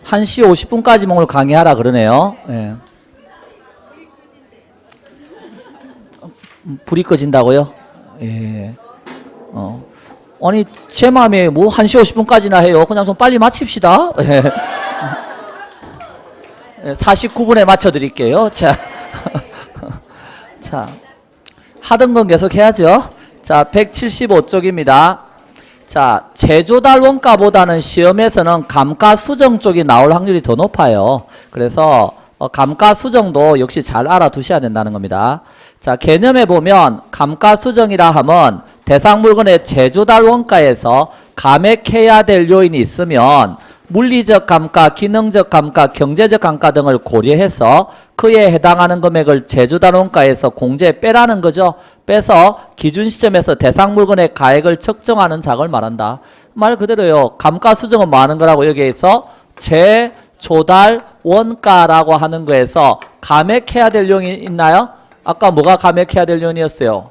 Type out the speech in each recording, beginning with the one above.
1시 50분까지 오늘 강의하라 그러네요. 예. 불이 꺼진다고요? 예. 아니, 제 마음에 뭐 1시 50분까지나 해요. 그냥 좀 빨리 마칩시다. 예. 49분에 맞춰드릴게요. 자. 자. 하던 건 계속 해야죠. 자, 175쪽입니다. 자, 제조달 원가보다는 시험에서는 감가수정 쪽이 나올 확률이 더 높아요. 그래서 감가수정도 역시 잘 알아두셔야 된다는 겁니다. 자, 개념에 보면 감가수정이라 하면 대상 물건의 제조달 원가에서 감액해야 될 요인이 있으면 물리적 감가, 기능적 감가, 경제적 감가 등을 고려해서 그에 해당하는 금액을 제조달 원가에서 공제에 빼라는 거죠. 빼서 기준 시점에서 대상 물건의 가액을 측정하는 작업을 말한다. 말 그대로요. 감가 수정은 뭐 하는 거라고 여기에서 제조달 원가라고 하는 거에서 감액해야 될 요인이 있나요? 아까 뭐가 감액해야 될 요인이었어요?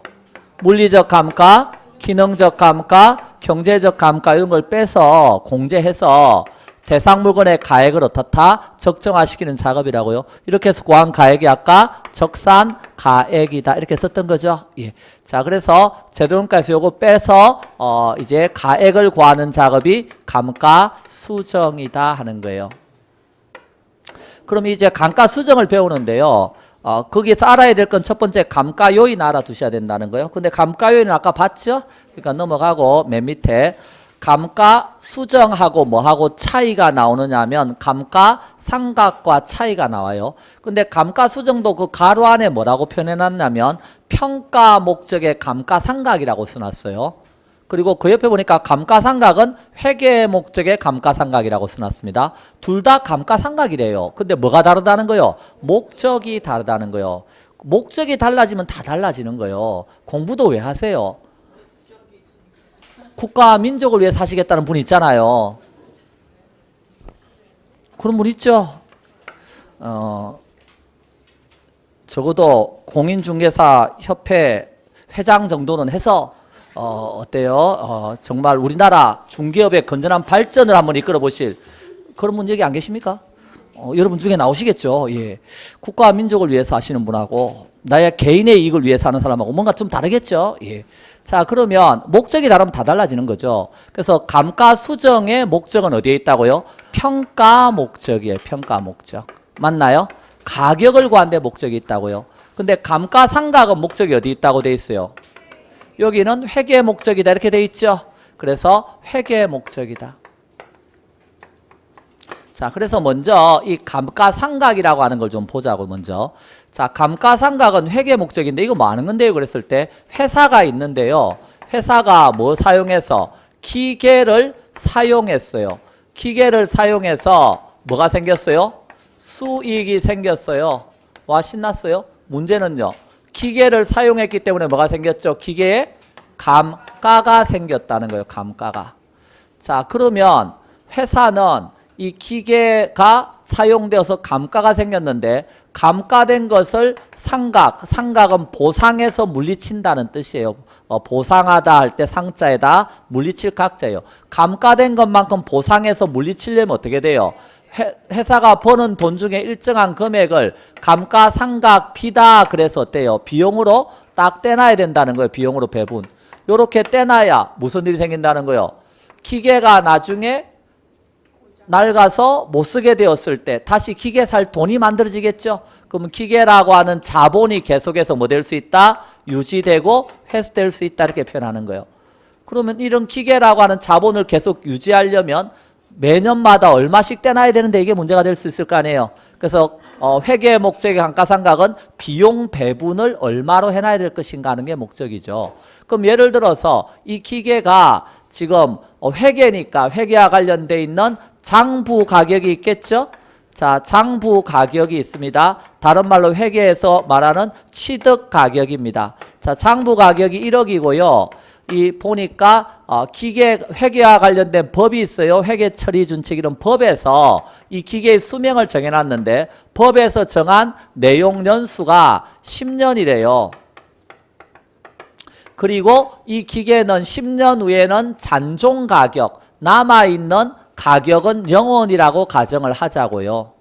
물리적 감가, 기능적 감가, 경제적 감가 이런 걸 빼서 공제해서 대상 물건의 가액을 어떻다? 적정화시키는 작업이라고요. 이렇게 해서 구한 가액이 아까 적산 가액이다. 이렇게 썼던 거죠. 예. 자, 그래서 제도원가에서 요거 빼서 이제 가액을 구하는 작업이 감가수정이다 하는 거예요. 그럼 이제 감가수정을 배우는데요. 거기에서 알아야 될 건 첫 번째 감가 요인 알아두셔야 된다는 거예요. 근데 감가 요인은 아까 봤죠? 그러니까 넘어가고 맨 밑에 감가 수정하고 뭐하고 차이가 나오느냐 하면 감가 상각과 차이가 나와요. 근데 감가 수정도 그 가로 안에 뭐라고 표현해놨냐면 평가 목적의 감가 상각이라고 써놨어요. 그리고 그 옆에 보니까 감가 상각은 회계 목적의 감가 상각이라고 써놨습니다. 둘 다 감가 상각이래요. 근데 뭐가 다르다는 거요? 목적이 다르다는 거요. 목적이 달라지면 다 달라지는 거요. 공부도 왜 하세요? 국가와 민족을 위해 사시겠다는 분 있잖아요. 그런 분 있죠? 적어도 공인중개사 협회 회장 정도는 해서 어때요? 정말 우리나라 중개업의 건전한 발전을 한번 이끌어 보실 그런 분 여기 안 계십니까? 여러분 중에 나오시겠죠? 예. 국가와 민족을 위해서 하시는 분하고 나의 개인의 이익을 위해서 하는 사람하고 뭔가 좀 다르겠죠? 예. 자, 그러면 목적이 다르면 다 달라지는 거죠. 그래서 감가수정의 목적은 어디에 있다고요? 평가 목적이에요. 평가 목적. 맞나요? 가격을 구한 데 목적이 있다고요. 근데 감가상각은 목적이 어디 있다고 돼 있어요? 여기는 회계 목적이다 이렇게 돼 있죠. 그래서 회계 목적이다. 자, 그래서 먼저 이 감가상각이라고 하는 걸 좀 보자고 먼저. 자, 감가상각은 회계 목적인데 이거 뭐 하는 건데요? 그랬을 때 회사가 있는데요. 회사가 뭐 사용해서? 기계를 사용했어요. 기계를 사용해서 뭐가 생겼어요? 수익이 생겼어요. 와, 신났어요? 문제는요. 기계를 사용했기 때문에 뭐가 생겼죠? 기계에 감가가 생겼다는 거예요. 감가가. 자, 그러면 회사는 이 기계가 사용되어서 감가가 생겼는데 감가된 것을 상각은 보상해서 물리친다는 뜻이에요. 보상하다 할 때 상자에다 물리칠 각자예요. 감가된 것만큼 보상해서 물리치려면 어떻게 돼요? 회사가 버는 돈 중에 일정한 금액을 감가상각비다 그래서 어때요? 비용으로 딱 떼놔야 된다는 거예요. 비용으로 배분. 요렇게 떼놔야 무슨 일이 생긴다는 거예요? 기계가 나중에 낡아서 못 쓰게 되었을 때 다시 기계 살 돈이 만들어지겠죠. 그러면 기계라고 하는 자본이 계속해서 뭐 될 수 있다? 유지되고 회수될 수 있다 이렇게 표현하는 거예요. 그러면 이런 기계라고 하는 자본을 계속 유지하려면 매년마다 얼마씩 떼놔야 되는데 이게 문제가 될 수 있을 거 아니에요. 그래서 회계 목적의 감가상각은 비용 배분을 얼마로 해놔야 될 것인가 하는 게 목적이죠. 그럼 예를 들어서 이 기계가 지금 회계니까 회계와 관련돼 있는 장부 가격이 있겠죠. 자, 장부 가격이 있습니다. 다른 말로 회계에서 말하는 취득 가격입니다. 자, 장부 가격이 1억이고요. 이 보니까 기계 회계와 관련된 법이 있어요. 회계 처리 준칙 이런 법에서 이 기계의 수명을 정해놨는데 법에서 정한 내용 연수가 10년이래요. 그리고 이 기계는 10년 후에는 잔존 가격, 남아있는 가격은 0원이라고 가정을 하자고요.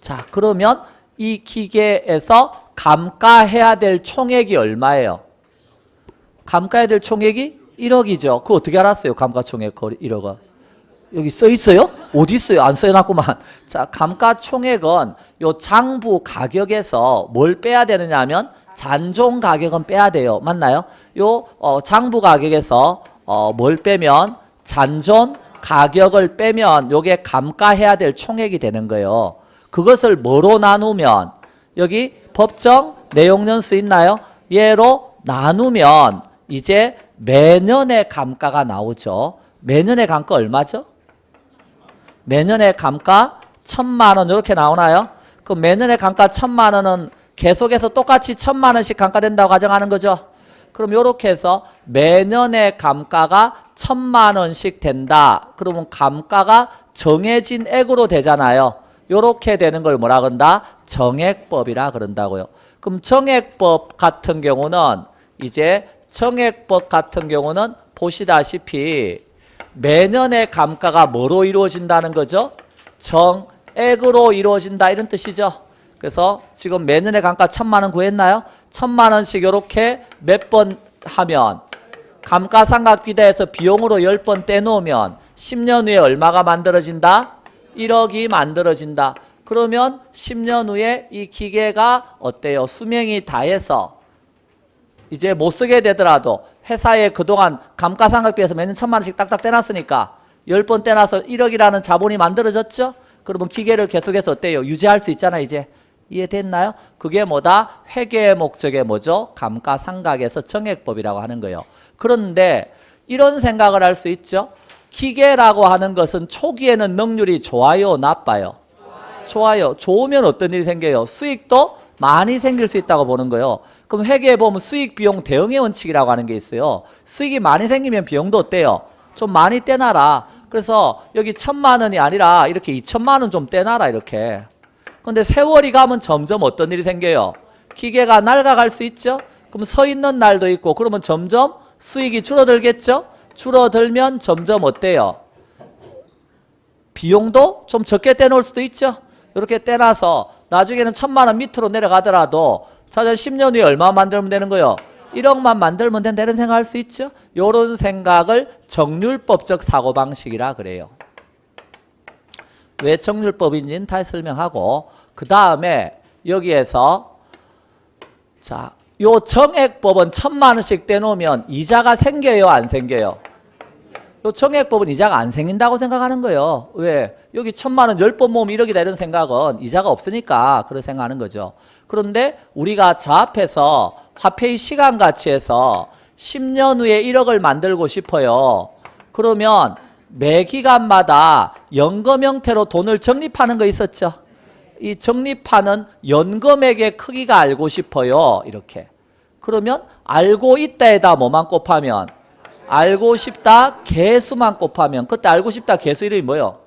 자, 그러면 이 기계에서 감가해야 될 총액이 얼마예요? 감가해야 될 총액이 1억이죠. 그거 어떻게 알았어요? 감가총액 1억은. 여기 써 있어요? 어디 있어요? 안 써놨구만. 자, 감가총액은 요 장부 가격에서 뭘 빼야 되느냐 하면 잔존 가격은 빼야 돼요. 맞나요? 요 장부 가격에서 뭘 빼면 잔존 가격을 빼면 요게 감가해야 될 총액이 되는 거예요. 그것을 뭐로 나누면 여기 법정 내용연수 있나요? 얘로 나누면 이제 매년의 감가가 나오죠. 매년의 감가 얼마죠? 매년의 감가 1,000만 원 이렇게 나오나요? 그 매년의 감가 1,000만 원은 계속해서 똑같이 1,000만 원씩 감가된다고 가정하는 거죠. 그럼 이렇게 해서 매년의 감가가 1,000만 원씩 된다. 그러면 감가가 정해진 액으로 되잖아요. 이렇게 되는 걸 뭐라 그런다? 정액법이라 그런다고요. 그럼 정액법 같은 경우는 이제 정액법 같은 경우는 보시다시피 매년의 감가가 뭐로 이루어진다는 거죠? 정액으로 이루어진다 이런 뜻이죠. 그래서 지금 매년의 감가 1,000만 원 구했나요? 1,000만 원씩 이렇게 몇 번 하면 감가상각비대에서 비용으로 10번 떼놓으면 10년 후에 얼마가 만들어진다? 1억이 만들어진다. 그러면 10년 후에 이 기계가 어때요? 수명이 다해서 이제 못 쓰게 되더라도 회사에 그동안 감가상각비에서 매년 1,000만 원씩 딱딱 떼놨으니까 10번 떼놔서 1억이라는 자본이 만들어졌죠? 그러면 기계를 계속해서 어때요? 유지할 수 있잖아 이제. 이해됐나요? 그게 뭐다? 회계의 목적의 뭐죠? 감가상각에서 정액법이라고 하는 거예요. 그런데 이런 생각을 할 수 있죠? 기계라고 하는 것은 초기에는 능률이 좋아요? 나빠요? 좋아요. 좋으면 어떤 일이 생겨요? 수익도 많이 생길 수 있다고 보는 거예요. 그럼 회계에 보면 수익, 비용, 대응의 원칙이라고 하는 게 있어요. 수익이 많이 생기면 비용도 어때요? 좀 많이 떼놔라. 그래서 여기 1,000만 원이 아니라 이렇게 2,000만 원 좀 떼놔라 이렇게. 근데 세월이 가면 점점 어떤 일이 생겨요? 기계가 낡아갈 수 있죠? 그럼 서 있는 날도 있고 그러면 점점 수익이 줄어들겠죠? 줄어들면 점점 어때요? 비용도 좀 적게 떼놓을 수도 있죠? 이렇게 떼놔서 나중에는 1,000만 원 밑으로 내려가더라도 자전 10년 후에 얼마 만들면 되는 거예요? 1억만 만들면 된다 이런 생각할 수 있죠? 이런 생각을 정률법적 사고방식이라 그래요. 왜 정률법인지는 다 설명하고 그 다음에 여기에서 자, 요 정액법은 1,000만 원씩 떼놓으면 이자가 생겨요? 안 생겨요? 요 정액법은 이자가 안 생긴다고 생각하는 거예요. 왜? 여기 1,000만 원 10번 모으면 1억이다 이런 생각은 이자가 없으니까 그렇게 생각하는 거죠. 그런데 우리가 저 앞에서 화폐의 시간 가치에서 10년 후에 1억을 만들고 싶어요. 그러면 매 기간마다 연금 형태로 돈을 적립하는 거 있었죠. 이 적립하는 연금액의 크기가 알고 싶어요. 이렇게. 그러면 알고 있다에다 뭐만 곱하면 알고 싶다 개수만 곱하면 그때 알고 싶다 개수 이름이 뭐예요?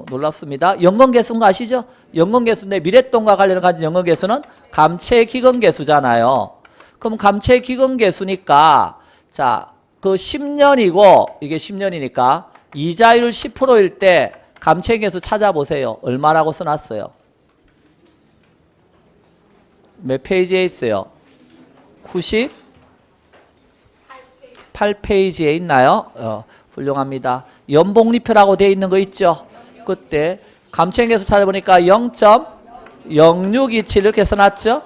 놀랍습니다. 연금계수인 거 아시죠? 연금계수인데 미랫돈과 관련을 가진 연금계수는 감채기금계수잖아요. 그럼 감채기금계수니까 자, 그 10년이고 이게 10년이니까 이자율 10%일 때 감채계수 찾아보세요. 얼마라고 써놨어요? 몇 페이지에 있어요? 98페이지에 있나요? 훌륭합니다. 연복리표라고 되어 있는 거 있죠? 그때 감채계수 찾아보니까 0.0627 이렇게 써놨죠?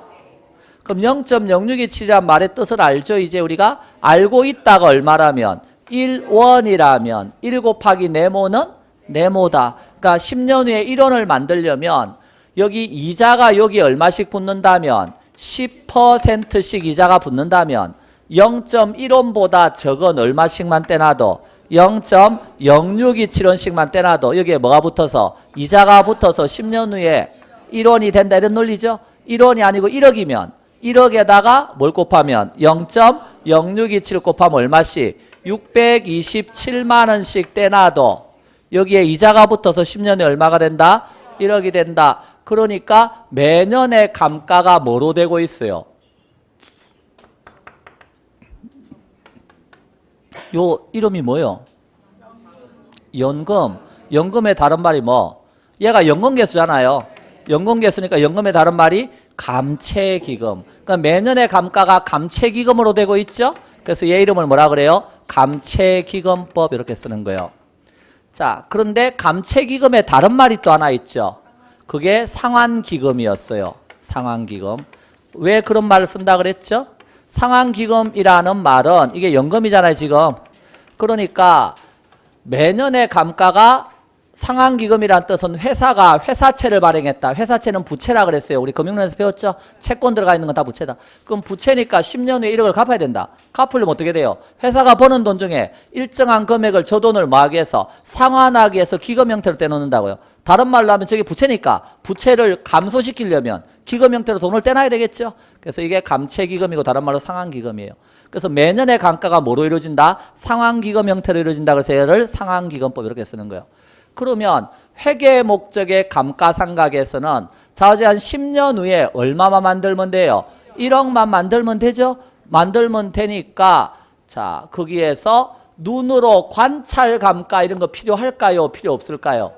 그럼 0.0627이란 말의 뜻을 알죠? 이제 우리가 알고 있다가 얼마라면 1원이라면 1 곱하기 네모는 네모다. 그러니까 10년 후에 1원을 만들려면 여기 이자가 여기 얼마씩 붙는다면 10%씩 이자가 붙는다면 0.1원보다 적은 얼마씩만 떼놔도 0.0627원씩만 떼놔도 여기에 뭐가 붙어서 이자가 붙어서 10년 후에 1원이 된다 이런 논리죠. 1원이 아니고 1억이면 1억에다가 뭘 곱하면 0.0627 곱하면 얼마씩 627만 원씩 떼놔도 여기에 이자가 붙어서 10년에 얼마가 된다? 1억이 된다. 그러니까 매년의 감가가 뭐로 되고 있어요? 요 이름이 뭐예요? 연금. 연금의 다른 말이 뭐? 얘가 연금계수잖아요. 연금계수니까 연금의 다른 말이 감채기금. 그러니까 매년의 감가가 감채기금으로 되고 있죠. 그래서 얘 이름을 뭐라 그래요? 감채기금법 이렇게 쓰는 거예요. 자, 그런데 감채기금의 다른 말이 또 하나 있죠. 그게 상환기금이었어요. 상환기금. 왜 그런 말을 쓴다 그랬죠? 상환기금이라는 말은 이게 연금이잖아요, 지금. 그러니까 매년의 감가가 상환기금이란 뜻은 회사가 회사채를 발행했다. 회사채는 부채라 그랬어요. 우리 금융론에서 배웠죠? 채권 들어가 있는 건 다 부채다. 그럼 부채니까 10년 후에 1억을 갚아야 된다. 갚으려면 어떻게 돼요? 회사가 버는 돈 중에 일정한 금액을 저 돈을 뭐하기 위해서 상환하기 위해서 기금 형태로 떼놓는다고요. 다른 말로 하면 저게 부채니까 부채를 감소시키려면 기금 형태로 돈을 떼놔야 되겠죠? 그래서 이게 감채기금이고 다른 말로 상환기금이에요. 그래서 매년의 감가가 뭐로 이루어진다? 상환기금 형태로 이루어진다. 그래서 얘를 상환기금법 이렇게 쓰는 거예요. 그러면 회계 목적의 감가상각에서는 자우지 한 10년 후에 얼마만 만들면 돼요? 1억만 만들면 되죠? 만들면 되니까 자 거기에서 눈으로 관찰 감가 이런 거 필요할까요? 필요 없을까요?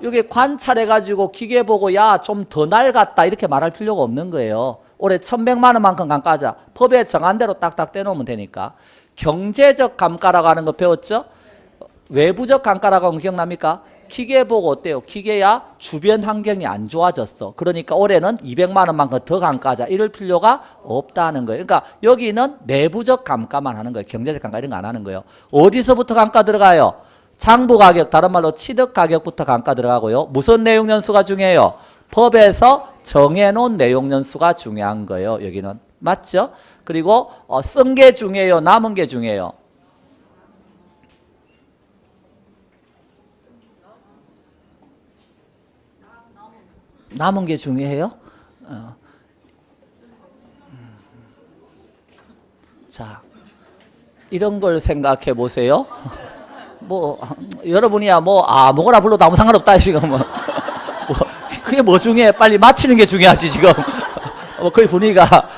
여기 관찰해가지고 기계 보고 야 좀 더 낡았다 이렇게 말할 필요가 없는 거예요. 올해 1,100만 원만큼 감가하자. 법에 정한 대로 딱딱 떼놓으면 되니까. 경제적 감가라고 하는 거 배웠죠? 외부적 감가라고 하면 기억납니까? 기계 보고 어때요? 기계야 주변 환경이 안 좋아졌어. 그러니까 올해는 200만 원만큼 더 감가하자. 이럴 필요가 없다는 거예요. 그러니까 여기는 내부적 감가만 하는 거예요. 경제적 감가 이런 거 안 하는 거예요. 어디서부터 감가 들어가요? 장부 가격, 다른 말로 취득 가격부터 감가 들어가고요. 무슨 내용 연수가 중요해요? 법에서 정해놓은 내용 연수가 중요한 거예요. 여기는. 맞죠? 그리고 쓴 게 중요해요? 남은 게 중요해요? 남은 게 중요해요? 자, 이런 걸 생각해 보세요. 뭐 여러분이야 뭐 아무거나 불러도 아무 상관없다 지금 뭐 그게 뭐 중요해? 빨리 마치는 게 중요하지 지금. 거의 분위기가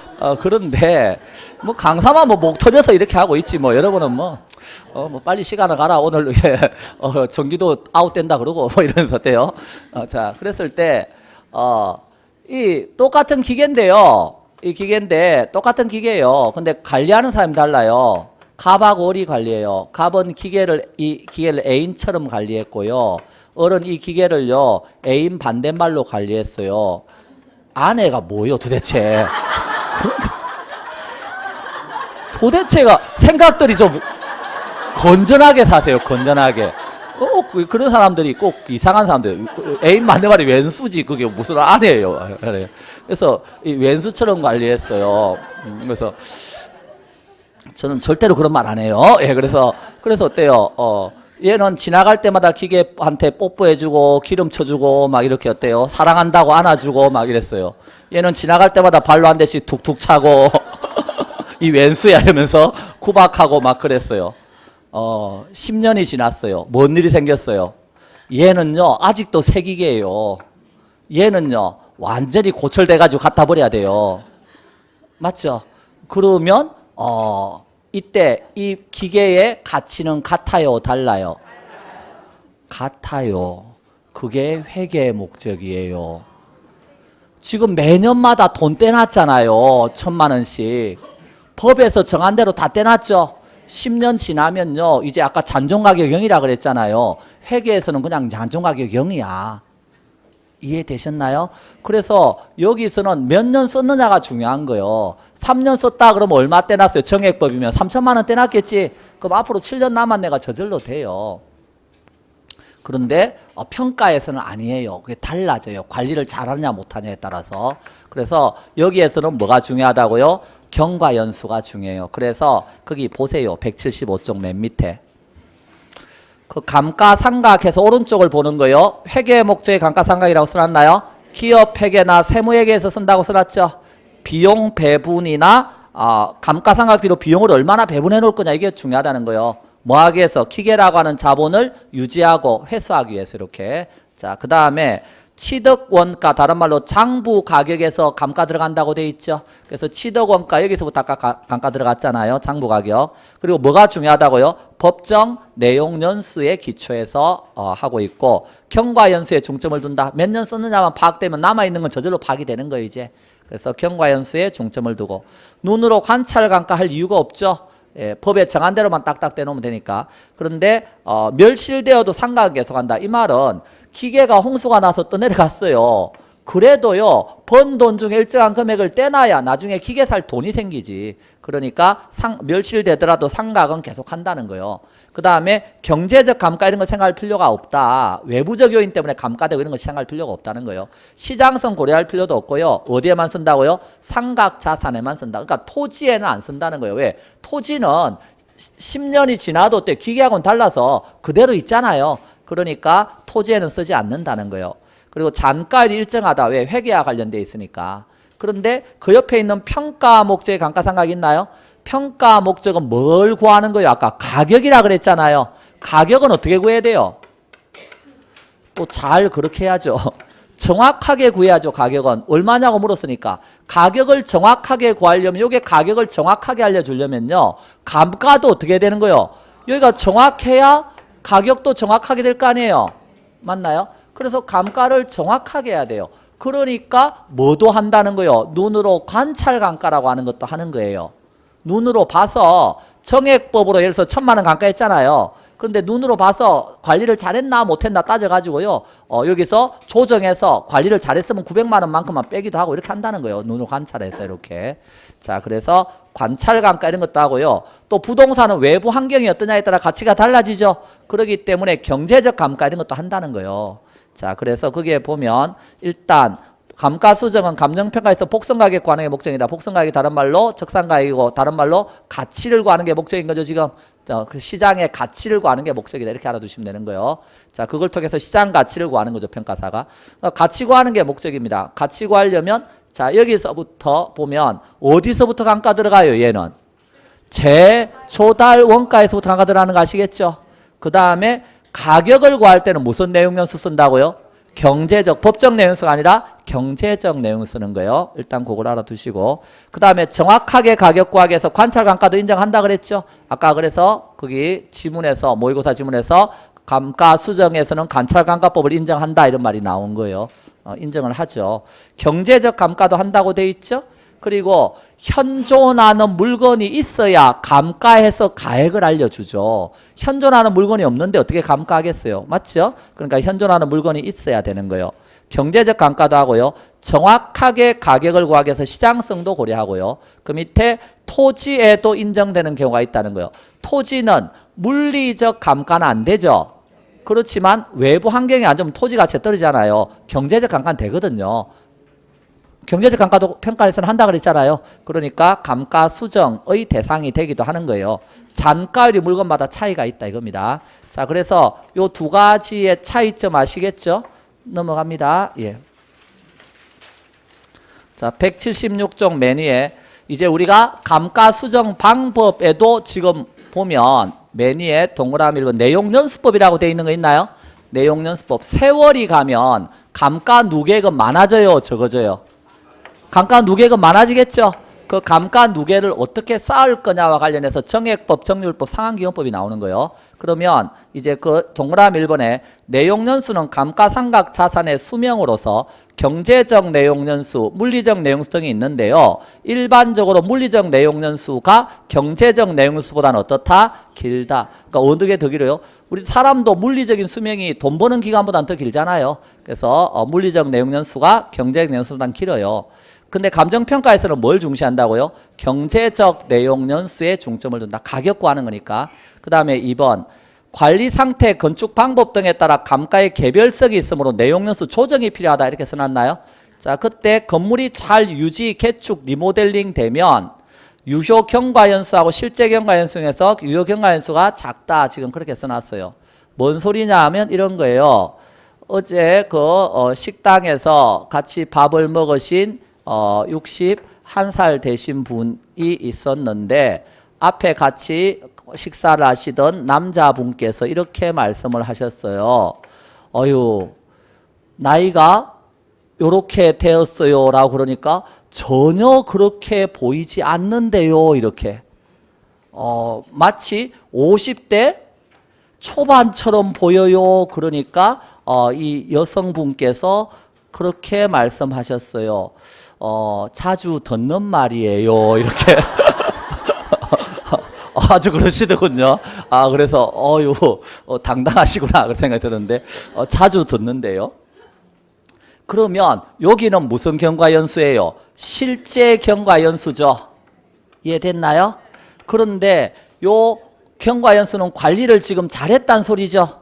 그런데 뭐 강사만 뭐 목 터져서 이렇게 하고 있지 뭐 여러분은 뭐 빨리 시간을 가라 오늘 전기도 아웃된다 그러고 뭐 이러면서 어때요? 자 그랬을 때 이 똑같은 기계인데요. 이 기계인데 똑같은 기계예요. 근데 관리하는 사람이 달라요. 갑하고 을이 관리해요. 갑은 이 기계를 애인처럼 관리했고요. 을은 이 기계를요 애인 반대말로 관리했어요. 아내가 뭐요 도대체? 도대체가 생각들이 좀 건전하게 사세요. 건전하게. 그런 사람들이 꼭 이상한 사람들. 애인 반대말이 왼수지 그게 무슨 아내예요. 그래서 이 왼수처럼 관리했어요. 그래서 저는 절대로 그런 말 안 해요. 예, 그래서 어때요? 얘는 지나갈 때마다 기계한테 뽀뽀해주고 기름 쳐주고 막 이렇게 어때요? 사랑한다고 안아주고 막 이랬어요. 얘는 지나갈 때마다 발로 한 대씩 툭툭 차고 이 왼수야 이러면서 구박하고 막 그랬어요. 10년이 지났어요. 뭔 일이 생겼어요? 얘는요 아직도 새 기계예요. 얘는요 완전히 고철돼가지고 갖다 버려야 돼요. 맞죠? 그러면 이때 이 기계의 가치는 같아요, 달라요? 같아요. 그게 회계 목적이에요. 지금 매년마다 돈 떼놨잖아요. 1,000만 원씩. 법에서 정한 대로 다 떼놨죠. 10년 지나면요. 이제 아까 잔존가격 0이라 그랬잖아요. 회계에서는 그냥 잔존가격 0이야. 이해되셨나요? 그래서 여기서는 몇 년 썼느냐가 중요한 거예요. 3년 썼다 그러면 얼마 떼놨어요? 정액법이면 3천만 원 떼놨겠지? 그럼 앞으로 7년 남았네가 저절로 돼요. 그런데 평가에서는 아니에요. 그게 달라져요. 관리를 잘하느냐 못하냐에 따라서. 그래서 여기에서는 뭐가 중요하다고요? 경과연수가 중요해요. 그래서 거기 보세요. 175쪽 맨 밑에. 그 감가상각해서 오른쪽을 보는 거요. 회계 목적의 감가상각이라고 써놨나요? 기업 회계나 세무회계에서 쓴다고 써놨죠. 비용 배분이나 감가상각비로 비용을 얼마나 배분해 놓을 거냐 이게 중요하다는 거예요. 뭐 하기 위해서? 기계라고 하는 자본을 유지하고 회수하기 위해서 이렇게. 자, 그 다음에 취득 원가, 다른 말로 장부 가격에서 감가 들어간다고 돼 있죠. 그래서 취득 원가 여기서부터 아까 감가 들어갔잖아요. 장부 가격. 그리고 뭐가 중요하다고요? 법정 내용 연수에 기초해서 하고 있고, 경과 연수에 중점을 둔다. 몇 년 썼느냐만 파악되면 남아있는 건 저절로 파악이 되는 거예요, 이제. 그래서 경과 연수에 중점을 두고, 눈으로 관찰 감가 할 이유가 없죠. 예, 법에 정한 대로만 딱딱 떼놓으면 되니까. 그런데 멸실되어도 상각은 계속한다. 이 말은 기계가 홍수가 나서 떠내려갔어요. 그래도요, 번 돈 중에 일정한 금액을 떼놔야 나중에 기계 살 돈이 생기지. 그러니까 멸실되더라도 상각은 계속 한다는 거예요. 그 다음에 경제적 감가 이런 거 생각할 필요가 없다. 외부적 요인 때문에 감가되고 이런 거 생각할 필요가 없다는 거예요. 시장성 고려할 필요도 없고요. 어디에만 쓴다고요? 상각 자산에만 쓴다. 그러니까 토지에는 안 쓴다는 거예요. 왜? 토지는 10년이 지나도 때 기계하고는 달라서 그대로 있잖아요. 그러니까 토지에는 쓰지 않는다는 거예요. 그리고 잔가율이 일정하다. 왜? 회계와 관련돼 있으니까. 그런데 그 옆에 있는 평가 목적의 감가상각이 있나요? 평가 목적은 뭘 구하는 거예요? 아까 가격이라 그랬잖아요. 가격은 어떻게 구해야 돼요? 또 잘 그렇게 해야죠. 정확하게 구해야죠. 가격은. 얼마냐고 물었으니까. 가격을 정확하게 구하려면, 요게 가격을 정확하게 알려주려면요, 감가도 어떻게 되는 거예요? 여기가 정확해야 가격도 정확하게 될 거 아니에요. 맞나요? 그래서 감가를 정확하게 해야 돼요. 그러니까 뭐도 한다는 거예요. 눈으로 관찰 감가라고 하는 것도 하는 거예요. 눈으로 봐서 정액법으로 예를 들어서 1,000만 원 감가했잖아요. 그런데 눈으로 봐서 관리를 잘했나 못했나 따져가지고요, 여기서 조정해서 관리를 잘했으면 900만 원만큼만 빼기도 하고 이렇게 한다는 거예요. 눈으로 관찰해서 이렇게. 자, 그래서 관찰 감가 이런 것도 하고요. 또 부동산은 외부 환경이 어떠냐에 따라 가치가 달라지죠. 그렇기 때문에 경제적 감가 이런 것도 한다는 거예요. 자, 그래서 거기에 보면 일단 감가수정은 감정평가에서 복선가격 구하는 게 목적이다. 복선가격이 다른 말로 적산가격이고, 다른 말로 가치를 구하는 게 목적인 거죠. 지금 그 시장의 가치를 구하는 게 목적이다. 이렇게 알아두시면 되는 거예요. 자, 그걸 통해서 시장 가치를 구하는 거죠. 평가사가. 가치 구하는 게 목적입니다. 가치 구하려면, 자, 여기서부터 보면 어디서부터 감가 들어가요? 얘는 제조달 원가에서부터 감가 들어가는 거 아시겠죠? 그 다음에 가격을 구할 때는 무슨 내용연수 쓴다고요? 경제적, 법적 내용수가 아니라 경제적 내용 쓰는 거예요. 일단 그걸 알아두시고, 그 다음에 정확하게 가격 구하기 위해서 관찰 감가도 인정한다 그랬죠. 아까 그래서 거기 지문에서, 모의고사 지문에서 감가 수정에서는 관찰 감가법을 인정한다 이런 말이 나온 거예요. 인정을 하죠. 경제적 감가도 한다고 돼 있죠. 그리고 현존하는 물건이 있어야 감가해서 가액을 알려주죠. 현존하는 물건이 없는데 어떻게 감가하겠어요? 맞죠? 그러니까 현존하는 물건이 있어야 되는 거예요. 경제적 감가도 하고요. 정확하게 가격을 구하기 위해서 시장성도 고려하고요. 그 밑에 토지에도 인정되는 경우가 있다는 거예요. 토지는 물리적 감가는 안 되죠. 그렇지만 외부 환경이 안 좋으면 토지 가치가 떨어지잖아요. 경제적 감가는 되거든요. 경제적 감가도 평가에서는 한다 그랬잖아요. 그러니까 감가 수정의 대상이 되기도 하는 거예요. 잔가율이 물건마다 차이가 있다 이겁니다. 자, 그래서 요 두 가지의 차이점 아시겠죠? 넘어갑니다. 예. 자, 176종 매니에 이제 우리가 감가 수정 방법에도 지금 보면 매니에 동그라미 1번 내용연수법이라고 되어 있는 거 있나요? 내용연수법. 세월이 가면 감가 누계액은 많아져요, 적어져요? 감가 누계액은 많아지겠죠? 그 감가 누계를 어떻게 쌓을 거냐와 관련해서 정액법, 정률법, 상한기원법이 나오는 거예요. 그러면 이제 그 동그라미 1번에 내용연수는 감가상각 자산의 수명으로서 경제적 내용연수, 물리적 내용연수 등이 있는데요. 일반적으로 물리적 내용연수가 경제적 내용연수보다는 어떻다? 길다. 그러니까 어느 게 더 길어요? 우리 사람도 물리적인 수명이 돈 버는 기간보다는 더 길잖아요. 그래서 물리적 내용연수가 경제적 내용연수보다는 길어요. 근데 감정평가에서는 뭘 중시한다고요? 경제적 내용연수에 중점을 둔다. 가격 구하는 거니까. 그 다음에 2번 관리 상태, 건축 방법 등에 따라 감가의 개별성이 있으므로 내용연수 조정이 필요하다. 이렇게 써놨나요? 자, 그때 건물이 잘 유지, 개축, 리모델링 되면 유효 경과연수하고 실제 경과연수 중에서 유효 경과연수가 작다. 지금 그렇게 써놨어요. 뭔 소리냐 하면 이런 거예요. 어제 식당에서 같이 밥을 먹으신 61살 되신 분이 있었는데 앞에 같이 식사를 하시던 남자분께서 이렇게 말씀을 하셨어요. 어휴, 나이가 요렇게 되었어요 라고 그러니까 전혀 그렇게 보이지 않는데요. 이렇게 마치 50대 초반처럼 보여요. 그러니까 이 여성분께서 그렇게 말씀하셨어요. 자주 듣는 말이에요. 이렇게 아주 그러시더군요. 그래서 당당하시구나 그런 생각이 드는데 자주 듣는데요. 그러면 여기는 무슨 경과연수예요? 실제 경과연수죠. 이해됐나요? 그런데 요 경과연수는 관리를 지금 잘했다는 소리죠.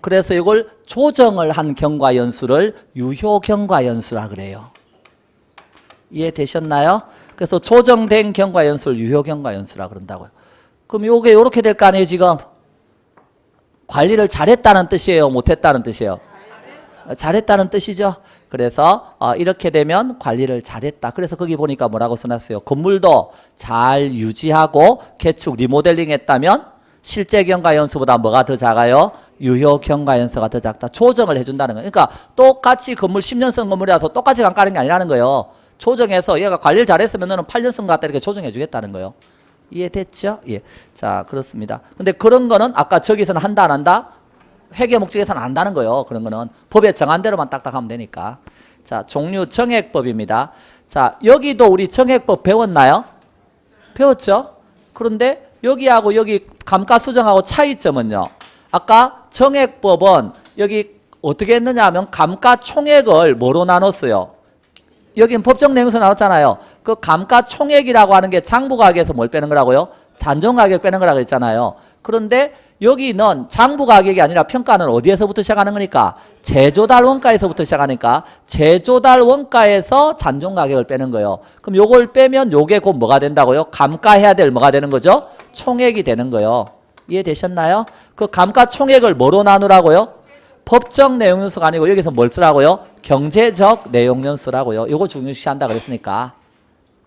그래서 이걸 조정을 한 경과연수를 유효경과연수라 그래요. 이해되셨나요? 그래서 조정된 경과연수를 유효경과연수라 그런다고요. 그럼 요게 요렇게 될 거 아니에요 지금? 관리를 잘했다는 뜻이에요? 못했다는 뜻이에요? 잘했다는 뜻이죠. 그래서 이렇게 되면 관리를 잘했다. 그래서 거기 보니까 뭐라고 써놨어요? 건물도 잘 유지하고 개축 리모델링 했다면 실제 경과연수보다 뭐가 더 작아요? 유효 경과연수가 더 작다. 조정을 해준다는 거예요. 그러니까 똑같이 건물 10년 쓴 건물이라서 똑같이 감가하는 게 아니라는 거예요. 조정해서 얘가 관리를 잘했으면 너는 8년 쓴 것 같다 이렇게 조정해 주겠다는 거예요. 이해됐죠? 예. 자, 그렇습니다. 근데 그런 거는 아까 저기서는 한다 안 한다? 회계 목적에서는 안 한다는 거예요. 그런 거는 법에 정한 대로만 딱딱 하면 되니까. 자, 종류 정액법입니다. 자, 여기도 우리 정액법 배웠나요? 배웠죠? 그런데 여기하고 여기 감가수정하고 차이점은요. 아까 정액법은 여기 어떻게 했느냐 하면 감가총액을 뭐로 나눴어요? 여기는 법정 내용에서 나왔잖아요. 그 감가총액이라고 하는 게 장부가격에서 뭘 빼는 거라고요? 잔존가격 빼는 거라고 했잖아요. 그런데 여기는 장부가격이 아니라 평가는 어디에서부터 시작하는 거니까? 제조달 원가에서부터 시작하니까 제조달 원가에서 잔존가격을 빼는 거예요. 그럼 요걸 빼면 요게 곧 뭐가 된다고요? 감가해야 될 뭐가 되는 거죠? 총액이 되는 거예요. 이해되셨나요? 그 감가총액을 뭐로 나누라고요? 법정 내용연수가 아니고 여기서 뭘 쓰라고요? 경제적 내용연수라고요. 요거 중요시한다 그랬으니까.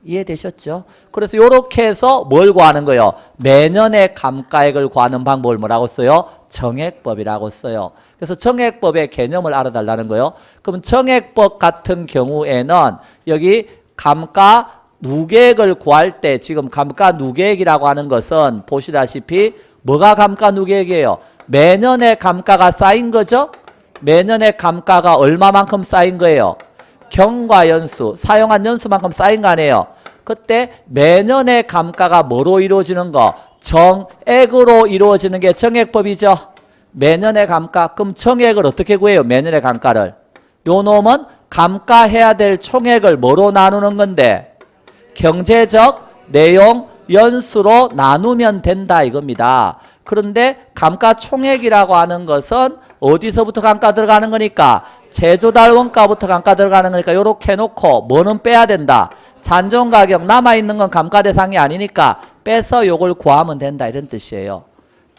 이해되셨죠? 그래서 요렇게 해서 뭘 구하는 거예요? 매년의 감가액을 구하는 방법을 뭐라고 써요? 정액법이라고 써요. 그래서 정액법의 개념을 알아달라는 거예요. 그럼 정액법 같은 경우에는 여기 감가 누계액을 구할 때 지금 감가 누계액이라고 하는 것은 보시다시피 뭐가 감가 누계액이에요? 매년의 감가가 쌓인 거죠? 매년의 감가가 얼마만큼 쌓인 거예요? 경과연수, 사용한 연수만큼 쌓인 거 아니에요? 그때 매년의 감가가 뭐로 이루어지는 거? 정액으로 이루어지는 게 정액법이죠. 매년의 감가. 그럼 정액을 어떻게 구해요? 매년의 감가를. 요 놈은 감가해야 될 총액을 뭐로 나누는 건데? 경제적 내용 연수로 나누면 된다 이겁니다. 그런데 감가총액이라고 하는 것은 어디서부터 감가 들어가는 거니까? 제조달 원가부터 감가 들어가는 거니까 요렇게 해놓고 뭐는 빼야 된다. 잔존가격 남아있는 건 감가 대상이 아니니까 빼서 요걸 구하면 된다 이런 뜻이에요.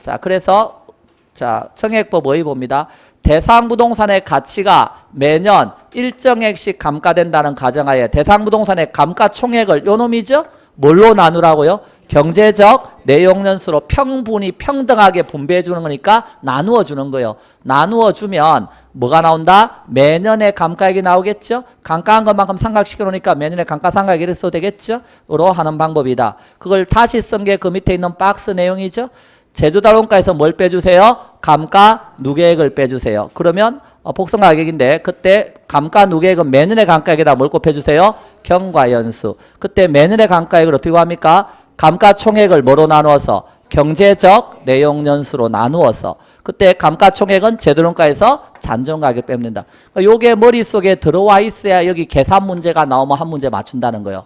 자, 그래서 자 정액법 어휘 봅니다. 대상 부동산의 가치가 매년 일정액씩 감가된다는 가정하에 대상 부동산의 감가총액을 요 놈이죠? 뭘로 나누라고요? 경제적 내용연수로 평분이 평등하게 분배해 주는 거니까 나누어 주는 거예요. 나누어 주면 뭐가 나온다? 매년의 감가액이 나오겠죠? 감가한 것만큼 삼각시켜 놓으니까 매년의 감가상각액을 써도 되겠죠? 으로 하는 방법이다. 그걸 다시 쓴 게 그 밑에 있는 박스 내용이죠? 제조달 원가에서 뭘 빼주세요? 감가 누계액을 빼주세요. 그러면 복선가격인데 그때 감가 누계액은 매년의 감가액에다 뭘 곱해주세요? 경과연수. 그때 매년의 감가액을 어떻게 합니까? 감가총액을 뭐로 나누어서? 경제적 내용연수로 나누어서. 그때 감가총액은 제도론가에서 잔존가격 빼면 된다. 그러니까 요게 머릿속에 들어와 있어야 여기 계산 문제가 나오면 한 문제 맞춘다는 거예요.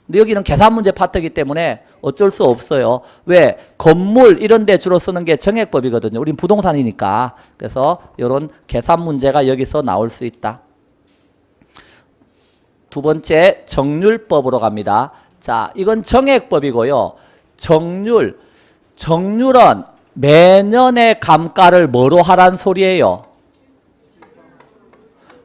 근데 여기는 계산 문제 파트이기 때문에 어쩔 수 없어요. 왜? 건물 이런 데 주로 쓰는 게 정액법이거든요. 우린 부동산이니까. 그래서 이런 계산 문제가 여기서 나올 수 있다. 두 번째 정률법으로 갑니다. 자, 이건 정액법이고요. 정률은 매년의 감가를 뭐로 하란 소리예요?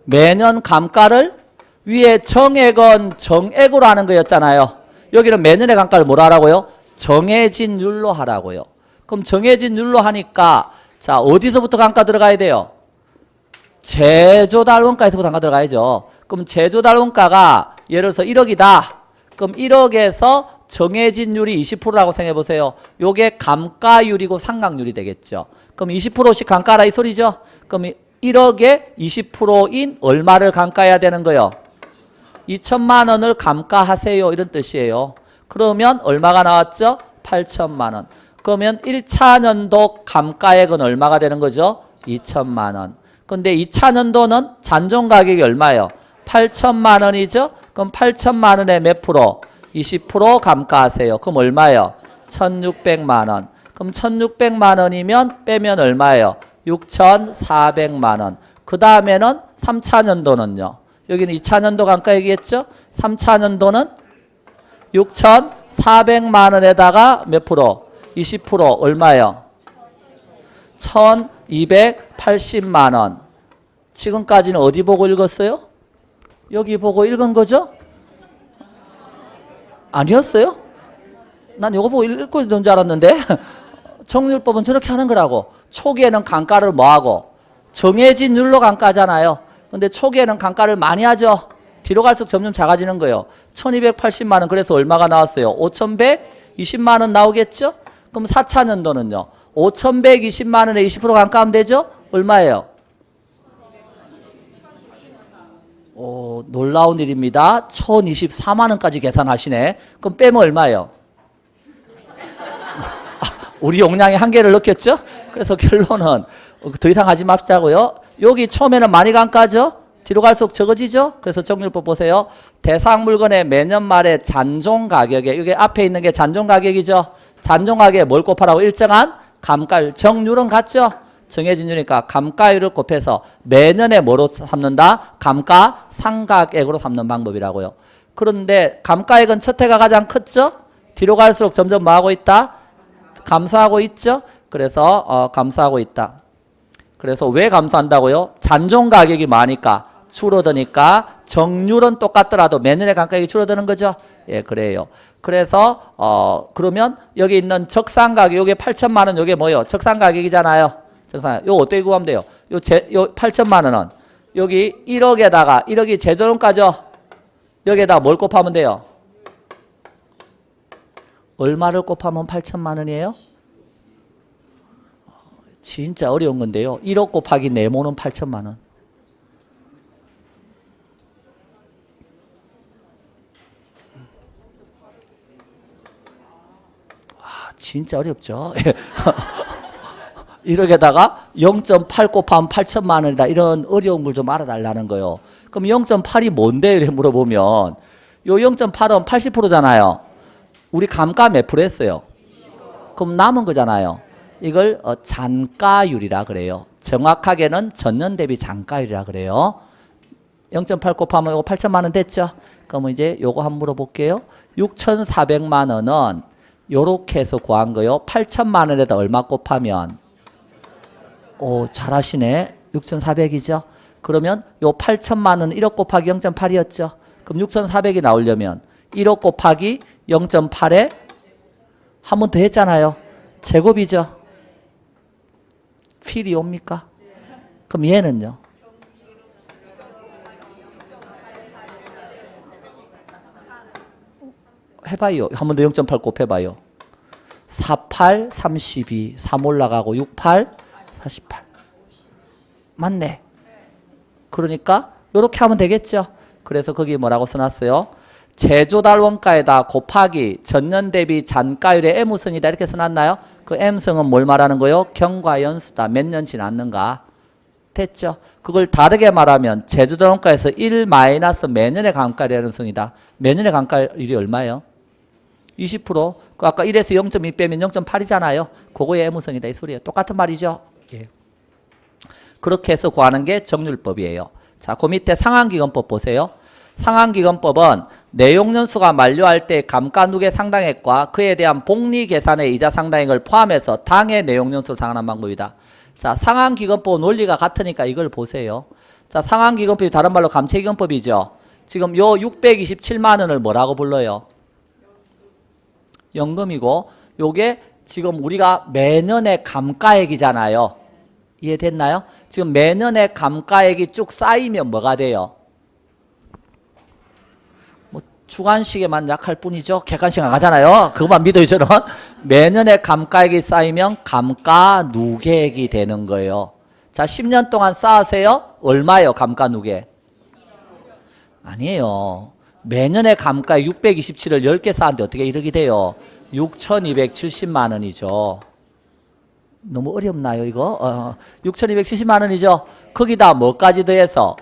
매년 감가를 위에 정액은 정액으로 하는 거였잖아요. 여기는 매년의 감가를 뭐로 하라고요? 정해진 율로 하라고요. 그럼 정해진 율로 하니까 자 어디서부터 감가 들어가야 돼요? 제조달 원가에서부터 단가 들어가야죠. 그럼 제조달 원가가 예를 들어서 1억이다. 그럼 1억에서 정해진 율이 20%라고 생각해 보세요. 요게 감가율이고 상각률이 되겠죠. 그럼 20%씩 감가라 이 소리죠. 그럼 1억에 20%인 얼마를 감가해야 되는 거요? 2천만 원을 감가하세요. 이런 뜻이에요. 그러면 얼마가 나왔죠? 8천만 원. 그러면 1차 년도 감가액은 얼마가 되는 거죠? 2천만 원. 근데 2차 년도는 잔존 가격이 얼마예요? 8천만 원이죠? 그럼 8천만 원에 몇 프로? 20% 감가하세요. 그럼 얼마예요? 1,600만 원. 그럼 1,600만 원이면 빼면 얼마예요? 6,400만 원. 그 다음에는 3차 년도는요. 여기는 2차 년도 감가액이겠죠? 3차 년도는 6,400만 원에다가 몇 프로? 20% 얼마예요? 1,280만 원. 지금까지는 어디 보고 읽었어요? 여기 보고 읽은 거죠? 아니었어요? 난 이거 보고 읽고 있는 줄 알았는데 정률법은 저렇게 하는 거라고. 초기에는 감가를 뭐하고? 정해진 율로 감가하잖아요. 근데 초기에는 감가를 많이 하죠. 뒤로 갈수록 점점 작아지는 거예요. 1280만 원 그래서 얼마가 나왔어요? 5120만 원 나오겠죠? 그럼 4차 년도는요. 5120만 원에 20% 감가하면 되죠? 얼마예요? 오, 놀라운 일입니다. 1024만 원까지 계산하시네. 그럼 빼면 얼마예요? 우리 용량의 한계를 넣겠죠? 그래서 결론은 더 이상 하지 맙자고요. 여기 처음에는 많이 감가죠? 뒤로 갈수록 적어지죠? 그래서 정률법 보세요. 대상 물건의 매년 말에 잔존 가격에, 이게 앞에 있는 게 잔존 가격이죠? 잔존 가격에 뭘 곱하라고? 일정한 감가율. 정률은 같죠? 정해진 율이니까 감가율을 곱해서 매년에 뭐로 삼는다? 감가 상각액으로 삼는 방법이라고요. 그런데 감가액은 첫 해가 가장 컸죠? 뒤로 갈수록 점점 뭐하고 있다? 감소하고 있죠? 그래서 감소하고 있다. 그래서 왜 감소한다고요? 잔존 가격이 많으니까 줄어드니까 정률은 똑같더라도 매년의 감가액이 줄어드는 거죠? 예, 그래요. 그래서 그러면 여기 있는 적상 가격, 요게 8천만 원, 요게 뭐예요? 적상 가격이잖아요. 적상. 요 어떻게 구하면 돼요? 요 8천만 원은 여기 1억에다가 1억이 제조원가죠? 여기에다가 뭘 곱하면 돼요? 얼마를 곱하면 8천만 원이에요? 진짜 어려운 건데요. 1억 곱하기 네모는 8천만 원. 와, 진짜 어렵죠. 1억에다가 0.8 곱하면 8천만 원이다. 이런 어려운 걸 좀 알아달라는 거예요. 그럼 0.8이 뭔데? 이렇게 물어보면 요 0.8은 80%잖아요. 우리 감가 몇 프로 했어요? 그럼 남은 거잖아요. 이걸 잔가율이라 그래요. 정확하게는 전년 대비 잔가율이라 그래요. 0.8 곱하면 이거 8천만 원 됐죠? 그럼 이제 요거 한번 물어볼게요. 6,400만 원은 요렇게 해서 구한 거요. 8천만 원에다 얼마 곱하면? 오, 잘하시네. 6,400이죠? 그러면 요 8천만 원은 1억 곱하기 0.8이었죠? 그럼 6,400이 나오려면 1억 곱하기 0.8에 한 번 더 했잖아요. 제곱이죠? 필이 옵니까? 그럼 얘는요? 해봐요. 한 번 더 0.8 곱해봐요. 48, 32, 3 올라가고 68, 48. 맞네. 그러니까 이렇게 하면 되겠죠. 그래서 거기 뭐라고 써놨어요? 제조달 원가에다 곱하기 전년 대비 잔가율의 M승이다 이렇게 써놨나요? 그 M승은 뭘 말하는 거예요? 경과연수다. 몇 년 지났는가. 됐죠? 그걸 다르게 말하면 제조달 원가에서 1 마이너스 매년의 감가율의 승이다. 매년의 감가율이 얼마예요? 20%. 그 아까 1에서 0.2 빼면 0.8이잖아요. 그거의 M승이다 이 소리예요. 똑같은 말이죠. 예. 그렇게 해서 구하는 게 정률법이에요. 자, 그 밑에 상환기금법 보세요. 상환기금법은 내용연수가 만료할 때 감가누계 상당액과 그에 대한 복리 계산의 이자 상당액을 포함해서 당해 내용연수를 상환한 방법이다. 자, 상환기금법 논리가 같으니까 이걸 보세요. 자, 상환기금법이 다른 말로 감채기금법이죠. 지금 요 627만 원을 뭐라고 불러요? 연금이고 요게 지금 우리가 매년의 감가액이잖아요. 이해됐나요? 지금 매년의 감가액이 쭉 쌓이면 뭐가 돼요? 뭐 주관식에만 약할 뿐이죠. 객관식 안 가잖아요. 그것만 믿어요 저는. 매년의 감가액이 쌓이면 감가 누계액이 되는 거예요. 자, 10년 동안 쌓으세요. 얼마예요 감가 누계? 아니에요. 매년의 감가액 627을 10개 쌓았는데 어떻게 이렇게 돼요? 6,270만 원이죠. 너무 어렵나요 이거? 6,270만 원이죠. 거기다 뭐까지 더해서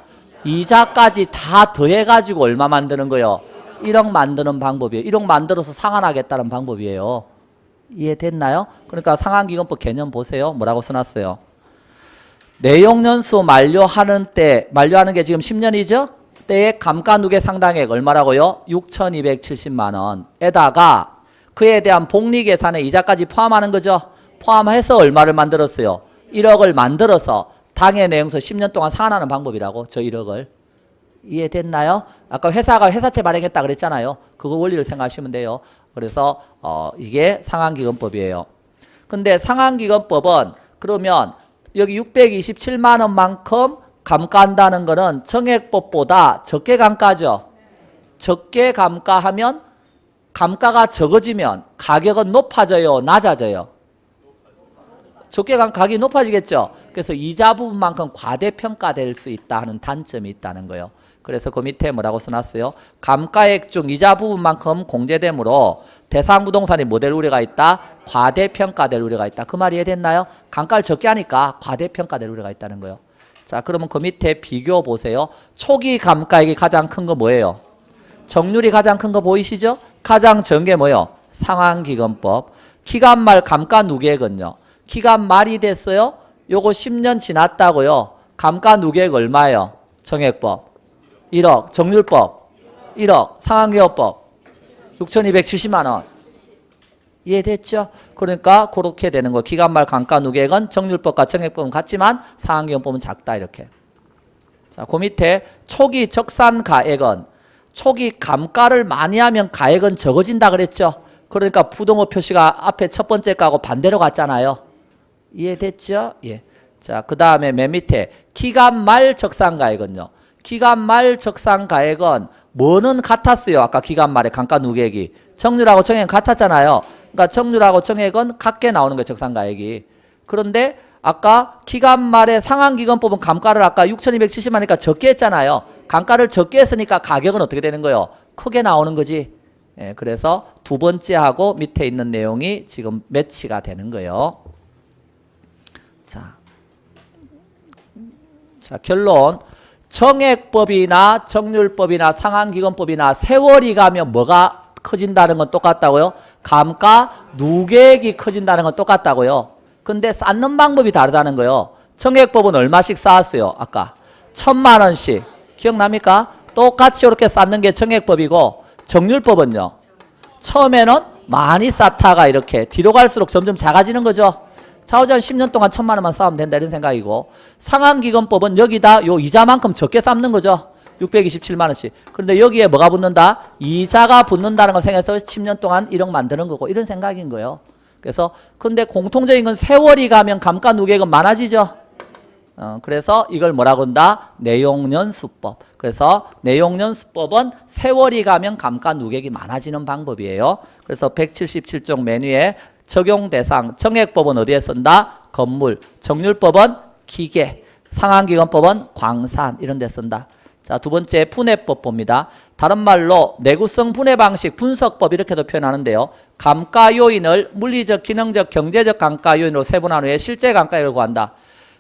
이자까지 다 더해가지고 얼마 만드는 거예요? 1억 만드는 방법이에요. 1억 만들어서 상환하겠다는 방법이에요. 이해됐나요? 그러니까 상환기금법 개념 보세요. 뭐라고 써놨어요? 내용연수 만료하는 때, 만료하는 게 지금 10년이죠? 때의 감가누계 상당액 얼마라고요? 6,270만 원에다가 그에 대한 복리계산에 이자까지 포함하는 거죠? 포함해서 얼마를 만들었어요? 1억을 만들어서 당해 내용서 10년 동안 상환하는 방법이라고. 저 1억을. 이해됐나요? 아까 회사가 회사채 발행했다 그랬잖아요. 그거 원리를 생각하시면 돼요. 그래서 이게 상환기금법이에요. 근데 상환기금법은 그러면 여기 627만 원만큼 감가한다는 거는 정액법보다 적게 감가죠. 적게 감가하면 감가가 적어지면 가격은 높아져요, 낮아져요? 적게 간 가격이 높아지겠죠. 그래서 이자 부분만큼 과대평가될 수 있다 하는 단점이 있다는 거예요. 그래서 그 밑에 뭐라고 써놨어요? 감가액 중 이자 부분만큼 공제되므로 대상 부동산이 뭐 될 우려가 있다? 과대평가될 우려가 있다. 그 말 이해됐나요? 감가를 적게 하니까 과대평가될 우려가 있다는 거예요. 자, 그러면 그 밑에 비교 보세요. 초기 감가액이 가장 큰 거 뭐예요? 정률이 가장 큰 거 보이시죠? 가장 적은 게 뭐예요? 상환기금법. 기간 말 감가 누계액은요? 기간 말이 됐어요? 요거 10년 지났다고요. 감가 누계액 얼마예요? 정액법 1억, 정률법 1억, 상환기금법 6,270만 원. 이해됐죠? 그러니까 그렇게 되는 거. 기간 말 감가 누계액은 정률법과 정액법은 같지만 상환기금법은 작다 이렇게. 자, 그 밑에 초기 적산 가액은 초기 감가를 많이 하면 가액은 적어진다 그랬죠? 그러니까 부동호 표시가 앞에 첫 번째 거하고 반대로 갔잖아요. 이해됐죠? 예. 자, 그 다음에 맨 밑에 기간 말 적산 가액은요. 기간 말 적산 가액은 뭐는 같았어요? 아까 기간 말에 감가 누계액이. 정률하고 정액은 같았잖아요. 그러니까 정률하고 정액은 같게 나오는 거예요. 적산 가액이. 그런데 아까 기간 말에 상환기금법은 감가를 아까 6,270만 원이니까 적게 했잖아요. 감가를 적게 했으니까 가격은 어떻게 되는 거예요? 크게 나오는 거지. 예, 그래서 두 번째하고 밑에 있는 내용이 지금 매치가 되는 거예요. 자, 결론. 정액법이나 정률법이나 상환기금법이나 세월이 가면 뭐가 커진다는 건 똑같다고요? 감가 누계액이 커진다는 건 똑같다고요. 근데 쌓는 방법이 다르다는 거예요. 정액법은 얼마씩 쌓았어요? 아까 1,000만 원씩. 기억납니까? 똑같이 이렇게 쌓는 게 정액법이고 정률법은요. 처음에는 많이 쌓다가 이렇게 뒤로 갈수록 점점 작아지는 거죠. 좌우전 10년 동안 1,000만 원만 쌓으면 된다 이런 생각이고 상환기금법은 여기다 요 이자만큼 적게 쌓는 거죠. 627만 원씩. 그런데 여기에 뭐가 붙는다? 이자가 붙는다는 걸 생각해서 10년 동안 1억 만드는 거고 이런 생각인 거예요. 그래서 근데 공통적인 건 세월이 가면 감가 누계액은 많아지죠. 그래서 이걸 뭐라고 한다? 내용연수법. 그래서 내용연수법은 세월이 가면 감가 누계액이 많아지는 방법이에요. 그래서 177종 메뉴에 적용 대상, 정액법은 어디에 쓴다? 건물, 정률법은 기계, 상환기금법은 광산 이런 데 쓴다. 자, 두 번째 분해법 봅니다. 다른 말로 내구성 분해 방식 분석법 이렇게도 표현하는데요. 감가 요인을 물리적, 기능적, 경제적 감가 요인으로 세분한 후에 실제 감가액을 구한다.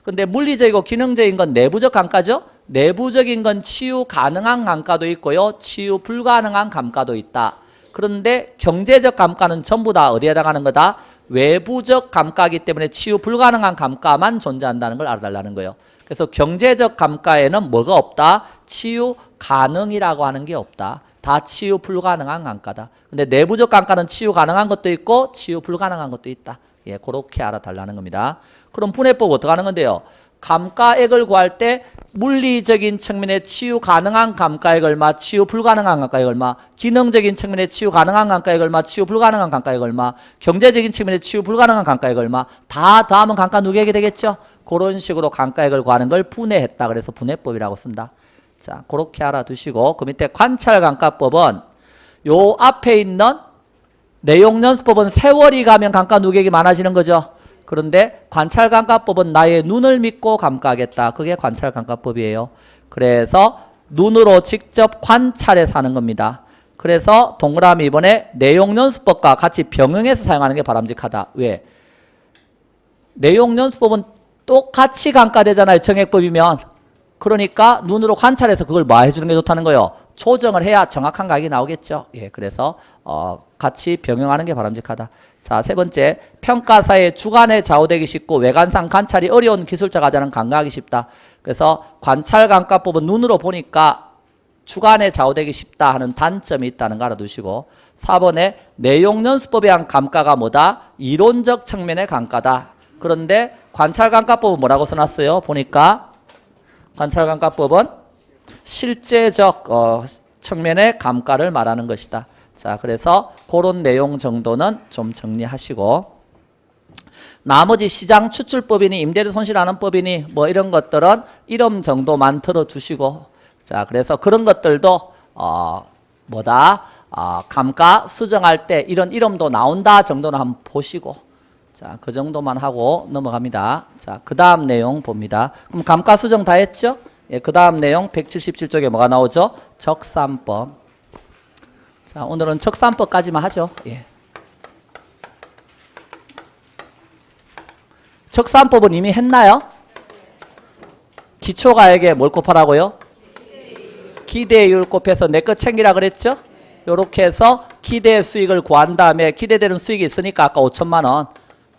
근데 물리적이고 기능적인 건 내부적 감가죠. 내부적인 건 치유 가능한 감가도 있고요. 치유 불가능한 감가도 있다. 그런데 경제적 감가는 전부 다 어디에 해당하는 거다? 외부적 감가이기 때문에 치유 불가능한 감가만 존재한다는 걸 알아달라는 거예요. 그래서 경제적 감가에는 뭐가 없다? 치유 가능이라고 하는 게 없다. 다 치유 불가능한 감가다. 근데 내부적 감가는 치유 가능한 것도 있고 치유 불가능한 것도 있다. 예, 그렇게 알아달라는 겁니다. 그럼 분해법 어떻게 하는 건데요? 감가액을 구할 때 물리적인 측면에 치유 가능한 감가액 얼마, 치유 불가능한 감가액 얼마, 기능적인 측면에 치유 가능한 감가액 얼마, 치유 불가능한 감가액 얼마, 경제적인 측면에 치유 불가능한 감가액 얼마, 다 더하면 감가 누계액이 되겠죠? 그런 식으로 감가액을 구하는 걸 분해했다. 그래서 분해법이라고 쓴다. 자, 그렇게 알아두시고 그 밑에 관찰감가법은 요 앞에 있는 내용연수법은 세월이 가면 감가 누계액이 많아지는 거죠. 그런데 관찰감가법은 나의 눈을 믿고 감가하겠다. 그게 관찰감가법이에요. 그래서 눈으로 직접 관찰해서 하는 겁니다. 그래서 동그라미 이번에 내용연수법과 같이 병행해서 사용하는 게 바람직하다. 왜? 내용연수법은 똑같이 감가되잖아요. 정액법이면. 그러니까 눈으로 관찰해서 그걸 뭐 해주는 게 좋다는 거예요. 조정을 해야 정확한 가격이 나오겠죠. 예, 그래서 같이 병행하는 게 바람직하다. 자, 세 번째, 평가사의 주관에 좌우되기 쉽고 외관상 관찰이 어려운 기술자가 하자는 감가하기 쉽다. 그래서 관찰감가법은 눈으로 보니까 주관에 좌우되기 쉽다 하는 단점이 있다는 거 알아두시고 4번에 내용연수법에 의한 감가가 뭐다? 이론적 측면의 감가다. 그런데 관찰감가법은 뭐라고 써놨어요? 보니까 관찰감가법은 실제적 측면의 감가를 말하는 것이다. 자, 그래서 그런 내용 정도는 좀 정리하시고 나머지 시장 추출법이니 임대료 손실하는 법이니 뭐 이런 것들은 이름 정도만 들어두시고 자, 그래서 그런 것들도 감가 수정할 때 이런 이름도 나온다 정도는 한번 보시고 자, 그 정도만 하고 넘어갑니다. 자, 그 다음 내용 봅니다. 그럼 감가 수정 다 했죠? 예, 그 다음 내용 177쪽에 뭐가 나오죠? 적산법. 자, 오늘은 적산법까지만 하죠. 예. 적산법은 이미 했나요? 기초가액에 뭘 곱하라고요? 기대율 곱해서 내 거 챙기라 그랬죠? 요렇게 해서 기대 수익을 구한 다음에 기대되는 수익이 있으니까 아까 5천만 원.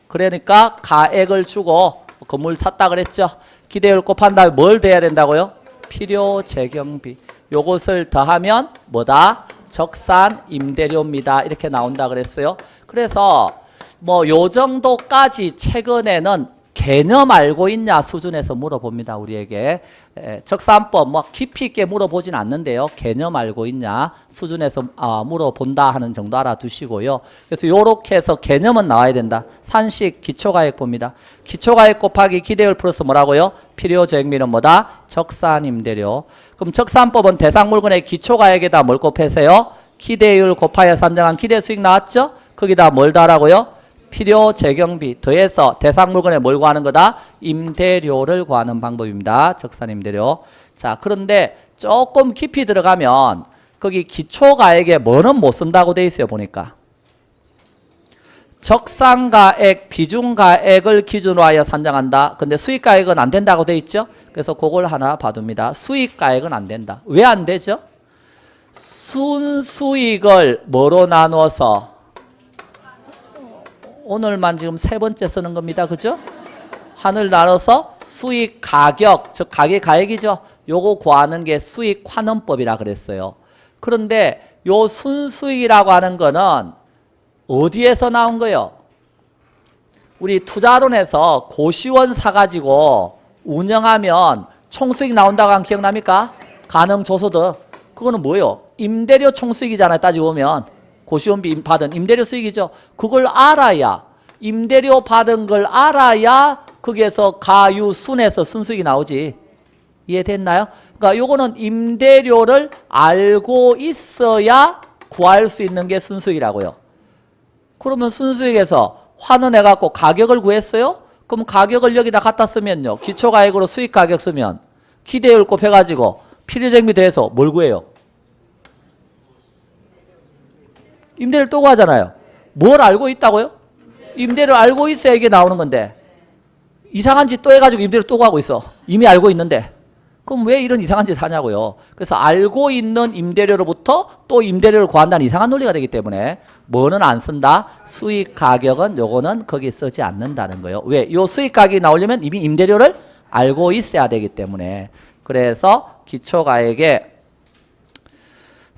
그러니까 가액을 주고 건물 샀다 그랬죠? 기대율 곱한 다음에 뭘 더해야 된다고요? 필요 재경비. 요것을 더하면 뭐다? 적산 임대료입니다. 이렇게 나온다 그랬어요. 그래서 뭐 요 정도까지 최근에는 개념 알고 있냐 수준에서 물어봅니다. 우리에게. 적산법 뭐 깊이 있게 물어보진 않는데요. 개념 알고 있냐 수준에서 물어본다 하는 정도 알아두시고요. 그래서 요렇게 해서 개념은 나와야 된다. 산식 기초가액 봅니다. 기초가액 곱하기 기대율 플러스 뭐라고요? 필요재경비는 뭐다? 적산임대료. 그럼 적산법은 대상 물건의 기초가액에다 뭘 곱해서요? 기대율 곱하여 산정한 기대수익 나왔죠? 거기다 뭘 더하라고요? 필요 재경비 더해서 대상 물건에 뭘 구하는 거다? 임대료를 구하는 방법입니다. 적산 임대료. 자, 그런데 조금 깊이 들어가면 거기 기초가액에 뭐는 못 쓴다고 돼 있어요. 보니까. 적산가액, 비중가액을 기준으로 하여 산정한다. 근데 수익가액은 안 된다고 돼 있죠? 그래서 그걸 하나 봐둡니다. 수익가액은 안 된다. 왜 안 되죠? 순수익을 뭐로 나누어서 오늘만 지금 세 번째 쓰는 겁니다. 그죠? 한을 나눠서 수익 가격, 즉 가액이죠. 요거 구하는 게 수익 환원법이라 그랬어요. 그런데 요 순수익이라고 하는 거는 어디에서 나온 거예요? 우리 투자론에서 고시원 사가지고 운영하면 총수익 나온다고 한 기억납니까? 가능조소득. 그거는 뭐예요? 임대료 총수익이잖아요. 따지고 보면. 고시원비 받은 임대료 수익이죠. 그걸 알아야 임대료 받은 걸 알아야 거기에서 가유순에서 순수익이 나오지. 이해됐나요? 그러니까 요거는 임대료를 알고 있어야 구할 수 있는 게 순수익이라고요. 그러면 순수익에서 환원해 갖고 가격을 구했어요? 그럼 가격을 여기다 갖다 쓰면요. 기초가액으로 수익가격 쓰면 기대율 곱해 가지고 필요재경비 더해서 뭘 구해요? 임대를 또 구하잖아요. 뭘 알고 있다고요? 임대를 알고 있어야 이게 나오는 건데 이상한 짓 또 해가지고 임대를 또 구하고 있어. 이미 알고 있는데. 그럼 왜 이런 이상한 짓을 하냐고요. 그래서 알고 있는 임대료로부터 또 임대료를 구한다는 이상한 논리가 되기 때문에 뭐는 안 쓴다? 수익 가격은 요거는 거기 쓰지 않는다는 거예요. 왜? 요 수익 가격이 나오려면 이미 임대료를 알고 있어야 되기 때문에. 그래서 기초가액에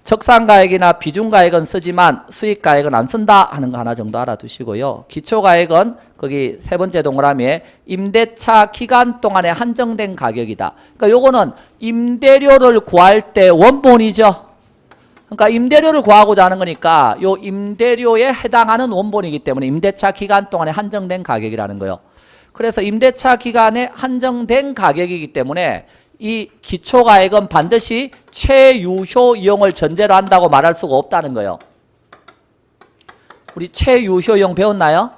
적산가액이나 비중가액은 쓰지만 수익가액은 안 쓴다 하는 거 하나 정도 알아두시고요. 기초가액은 거기 세 번째 동그라미에 임대차 기간 동안에 한정된 가격이다. 그러니까 요거는 임대료를 구할 때 원본이죠. 그러니까 임대료를 구하고자 하는 거니까 요 임대료에 해당하는 원본이기 때문에 임대차 기간 동안에 한정된 가격이라는 거예요. 그래서 임대차 기간에 한정된 가격이기 때문에 이 기초가액은 반드시 최유효 이용을 전제로 한다고 말할 수가 없다는 거예요. 우리 최유효 이용 배웠나요?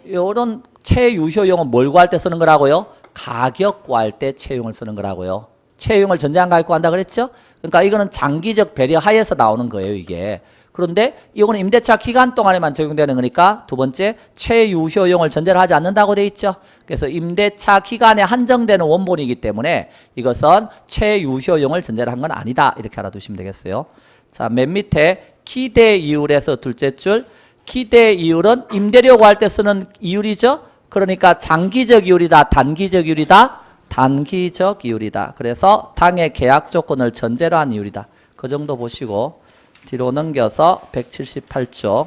이런 최유효 이용은 뭘 구할 때 쓰는 거라고요? 가격 구할 때 최유용을 쓰는 거라고요. 최유용을 전제한 가격 구한다 그랬죠? 그러니까 이거는 장기적 배려 하에서 나오는 거예요, 이게. 그런데 이거는 임대차 기간 동안에만 적용되는 거니까 두 번째 최유효용을 전제로 하지 않는다고 돼 있죠. 그래서 임대차 기간에 한정되는 원본이기 때문에 이것은 최유효용을 전제로 한 건 아니다. 이렇게 알아두시면 되겠어요. 자, 맨 밑에 기대 이율에서 둘째 줄. 기대 이율은 임대료 구할 때 쓰는 이율이죠. 그러니까 장기적 이율이다, 단기적 이율이다, 단기적 이율이다. 그래서 당의 계약 조건을 전제로 한 이율이다. 그 정도 보시고 뒤로 넘겨서 178쪽.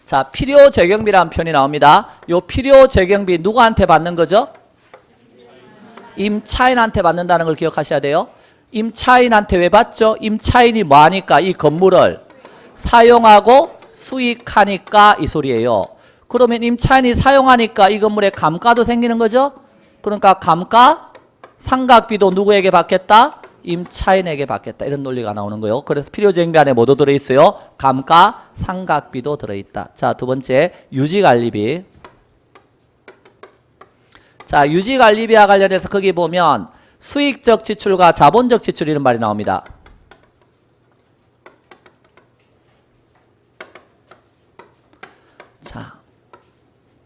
자, 필요재경비라는 표현이 나옵니다. 요 필요재경비 누구한테 받는 거죠? 임차인한테 받는다는 걸 기억하셔야 돼요. 임차인한테 왜 받죠? 임차인이 뭐 하니까 이 건물을 사용하고 수익하니까 이 소리예요. 그러면 임차인이 사용하니까 이 건물에 감가도 생기는 거죠? 그러니까 감가 상각비도 누구에게 받겠다? 임차인에게 받겠다. 이런 논리가 나오는 거예요. 그래서 필요재경비 안에 뭐도 들어있어요? 감가, 상각비도 들어있다. 자, 두 번째 유지관리비. 자, 유지관리비와 관련해서 거기 보면 수익적 지출과 자본적 지출 이런 말이 나옵니다. 자,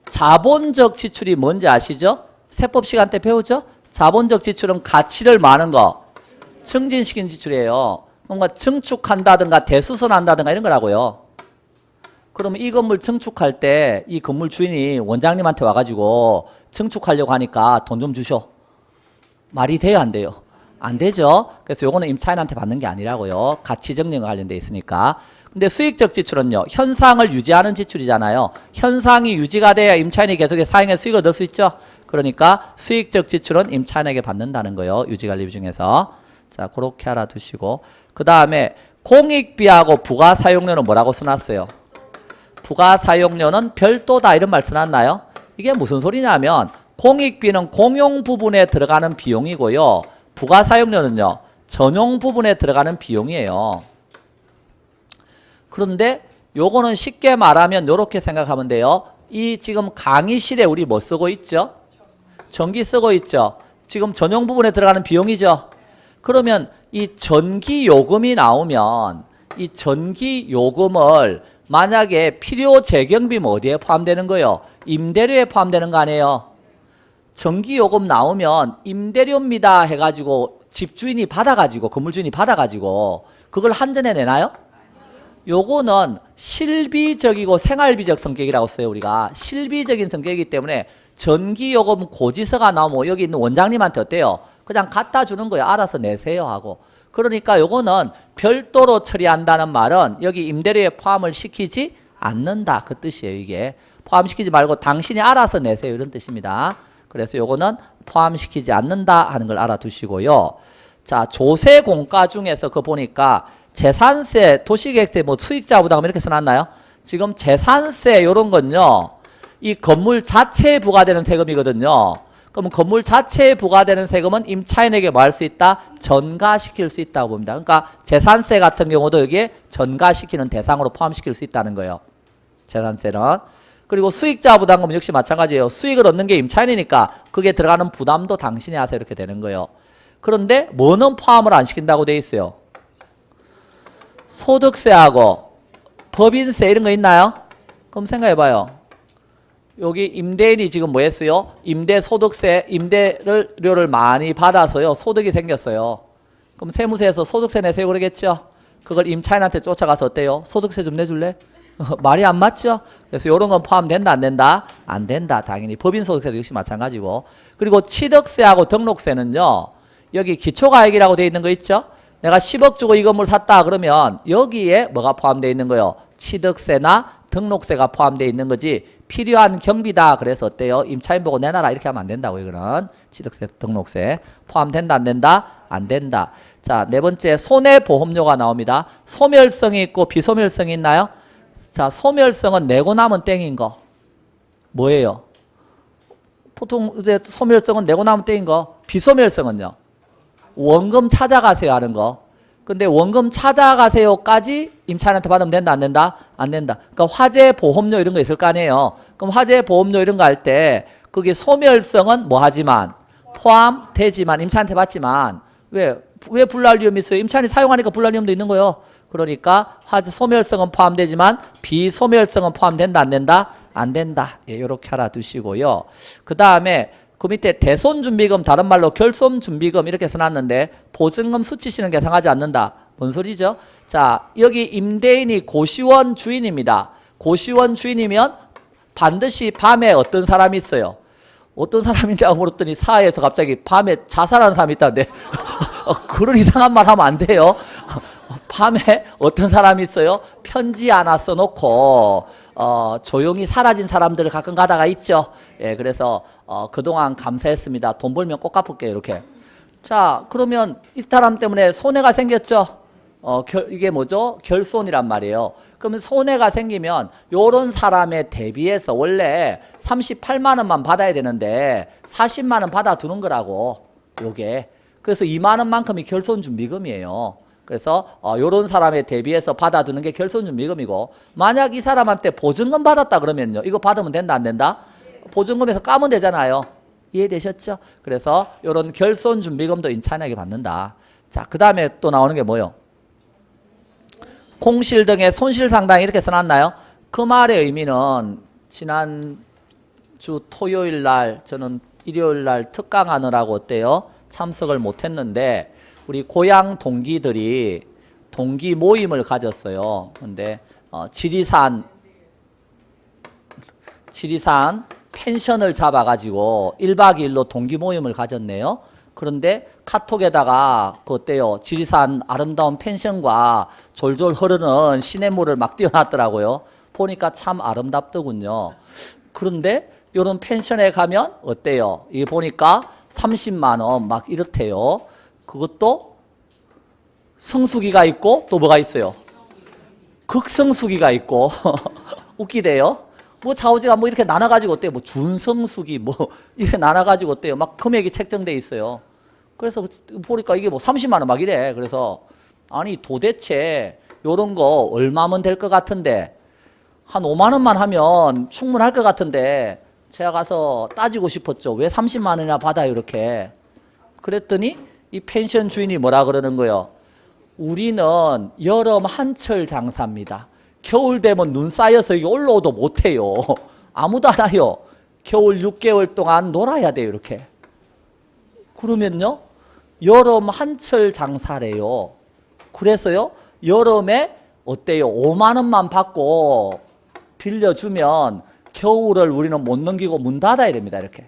자본적 지출이 뭔지 아시죠? 세법 시간 때 배우죠? 자본적 지출은 가치를 많은 거, 증진시킨 지출이에요. 뭔가 증축한다든가 대수선한다든가 이런 거라고요. 그러면 이 건물 증축할 때 이 건물 주인이 원장님한테 와가지고 증축하려고 하니까 돈 좀 주셔. 말이 돼요, 안 돼요? 안 되죠. 그래서 요거는 임차인한테 받는 게 아니라고요. 가치 정리와 관련돼 있으니까. 근데 수익적 지출은요, 현상을 유지하는 지출이잖아요. 현상이 유지가 돼야 임차인이 계속해서 사용해서 수익을 얻을 수 있죠. 그러니까 수익적 지출은 임차인에게 받는다는 거예요. 유지관리비 중에서. 자, 그렇게 알아두시고. 그 다음에 공익비하고 부가사용료는 뭐라고 써놨어요? 부가사용료는 별도다 이런 말 써놨나요? 이게 무슨 소리냐면 공익비는 공용 부분에 들어가는 비용이고요. 부가사용료는요, 전용 부분에 들어가는 비용이에요. 그런데 요거는 쉽게 말하면 요렇게 생각하면 돼요. 이 지금 강의실에 우리 뭐 쓰고 있죠? 전기 쓰고 있죠? 지금 전용 부분에 들어가는 비용이죠? 그러면 이 전기 요금이 나오면 이 전기 요금을 만약에 필요 재경비면 어디에 포함되는 거예요? 임대료에 포함되는 거 아니에요? 전기 요금 나오면 임대료입니다 해가지고 집주인이 받아가지고 건물주인이 받아가지고 그걸 한전에 내나요? 요거는 실비적이고 생활비적 성격이라고 써요. 우리가 실비적인 성격이기 때문에 전기요금 고지서가 나오면 여기 있는 원장님한테 어때요? 그냥 갖다 주는 거예요. 알아서 내세요 하고. 그러니까 요거는 별도로 처리한다는 말은 여기 임대료에 포함을 시키지 않는다 그 뜻이에요. 이게 포함시키지 말고 당신이 알아서 내세요 이런 뜻입니다. 그래서 요거는 포함시키지 않는다 하는 걸 알아두시고요. 자, 조세 공가 중에서 그 보니까 재산세, 도시계획세, 뭐 수익자 부담금 이렇게 써놨나요? 지금 재산세 요런 건요, 이 건물 자체에 부과되는 세금이거든요. 그럼 건물 자체에 부과되는 세금은 임차인에게 뭐 할 수 있다? 전가시킬 수 있다고 봅니다. 그러니까 재산세 같은 경우도 여기에 전가시키는 대상으로 포함시킬 수 있다는 거예요. 재산세는. 그리고 수익자 부담금 역시 마찬가지예요. 수익을 얻는 게 임차인이니까 그게 들어가는 부담도 당신이 하세요 이렇게 되는 거예요. 그런데 뭐는 포함을 안 시킨다고 돼 있어요? 소득세하고 법인세 이런 거 있나요? 그럼 생각해봐요. 여기 임대인이 지금 뭐 했어요? 임대소득세, 임대료를 많이 받아서요. 소득이 생겼어요. 그럼 세무서에서 소득세 내세요 그러겠죠? 그걸 임차인한테 쫓아가서 어때요? 소득세 좀 내줄래? 말이 안 맞죠? 그래서 이런 건 포함된다 안 된다? 안 된다. 당연히 법인소득세도 역시 마찬가지고. 그리고 취득세하고 등록세는요. 여기 기초가액이라고 되어 있는 거 있죠? 내가 10억 주고 이 건물 샀다 그러면 여기에 뭐가 포함되어 있는 거예요? 취득세나 등록세가 포함되어 있는 거지 필요한 경비다 그래서 어때요? 임차인 보고 내놔라 이렇게 하면 안 된다고 이거는 취득세, 등록세 포함된다 안 된다? 안 된다. 자, 네 번째 손해보험료가 나옵니다. 소멸성이 있고 비소멸성이 있나요? 자, 소멸성은 내고 나면 땡인 거 뭐예요? 보통 이제 소멸성은 내고 나면 땡인 거 비소멸성은요? 원금 찾아가세요 하는 거. 근데 원금 찾아가세요까지 임차인한테 받으면 된다 안 된다? 안 된다. 그러니까 화재 보험료 이런 거 있을 거 아니에요. 그럼 화재 보험료 이런 거 할 때 그게 소멸성은 뭐 하지만 포함되지만 임차인한테 받지만 왜 불날 위험이 있어요? 임차인이 사용하니까 불날 위험도 있는 거예요. 그러니까 화재 소멸성은 포함되지만 비소멸성은 포함된다 안 된다? 안 된다. 예, 이렇게 알아두시고요. 그 다음에 그 밑에 대손준비금 다른 말로 결손준비금 이렇게 써놨는데 보증금 수치시는 계상하지 않는다. 뭔 소리죠? 자, 여기 임대인이 고시원 주인입니다. 고시원 주인이면 반드시 밤에 어떤 사람이 있어요? 어떤 사람이냐고 물었더니 사회에서 갑자기 밤에 자살하는 사람이 있다는데 그런 이상한 말 하면 안 돼요. 밤에 어떤 사람이 있어요? 편지 하나 써놓고 조용히 사라진 사람들을 가끔 가다가 있죠. 예, 그래서 그동안 감사했습니다. 돈 벌면 꼭 갚을게요. 이렇게. 자, 그러면 이 사람 때문에 손해가 생겼죠. 이게 뭐죠? 결손이란 말이에요. 그러면 손해가 생기면 요런 사람에 대비해서 원래 38만 원만 받아야 되는데 40만 원 받아두는 거라고. 요게. 그래서 2만 원만큼이 결손준비금이에요. 그래서 요런 사람에 대비해서 받아두는 게 결손준비금이고 만약 이 사람한테 보증금 받았다 그러면요. 이거 받으면 된다 안 된다? 보증금에서 까면 되잖아요. 이해되셨죠? 그래서 요런 결손준비금도 임차인에게 받는다. 자, 그 다음에 또 나오는 게 뭐요? 공실 등의 손실상당 이렇게 써놨나요? 그 말의 의미는 지난주 토요일 날 저는 일요일 날 특강하느라고 어때요? 참석을 못했는데 우리 고향 동기들이 동기 모임을 가졌어요. 근데 지리산 펜션을 잡아가지고 1박 2일로 동기 모임을 가졌네요. 그런데 카톡에다가 그 어때요? 지리산 아름다운 펜션과 졸졸 흐르는 시냇물을 막 띄워놨더라고요. 보니까 참 아름답더군요. 그런데 이런 펜션에 가면 어때요? 이게 보니까 30만 원 막 이렇대요. 그것도 성수기가 있고 또 뭐가 있어요? 극성수기가 있고 웃기대요. 뭐 좌우지가 뭐 이렇게 나눠가지고 어때요? 뭐 준성수기 뭐 이렇게 나눠가지고 어때요? 막 금액이 책정돼 있어요. 그래서 보니까 이게 뭐 30만 원 막 이래. 그래서 아니 도대체 요런 거 얼마면 될 것 같은데 한 5만 원만 하면 충분할 것 같은데 제가 가서 따지고 싶었죠. 왜 30만 원이나 받아요 이렇게. 그랬더니 이 펜션 주인이 뭐라 그러는 거예요? 우리는 여름 한철 장사입니다. 겨울 되면 눈 쌓여서 이게 올라오도 못해요. 아무도 안 와요. 겨울 6개월 동안 놀아야 돼요 이렇게. 그러면요 여름 한철 장사래요. 그래서요 여름에 어때요? 5만 원만 받고 빌려주면 겨울을 우리는 못 넘기고 문 닫아야 됩니다 이렇게.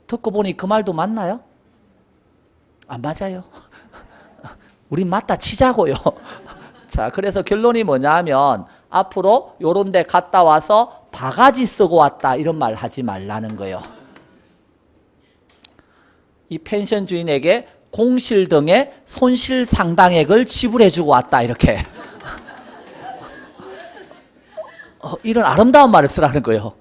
듣고 보니 그 말도 맞나요? 안 맞아요. 우린 맞다 치자고요. 자, 그래서 결론이 뭐냐 하면 앞으로 요런 데 갔다 와서 바가지 쓰고 왔다 이런 말 하지 말라는 거예요. 이 펜션 주인에게 공실 등의 손실 상당액을 지불해 주고 왔다 이렇게. 이런 아름다운 말을 쓰라는 거예요.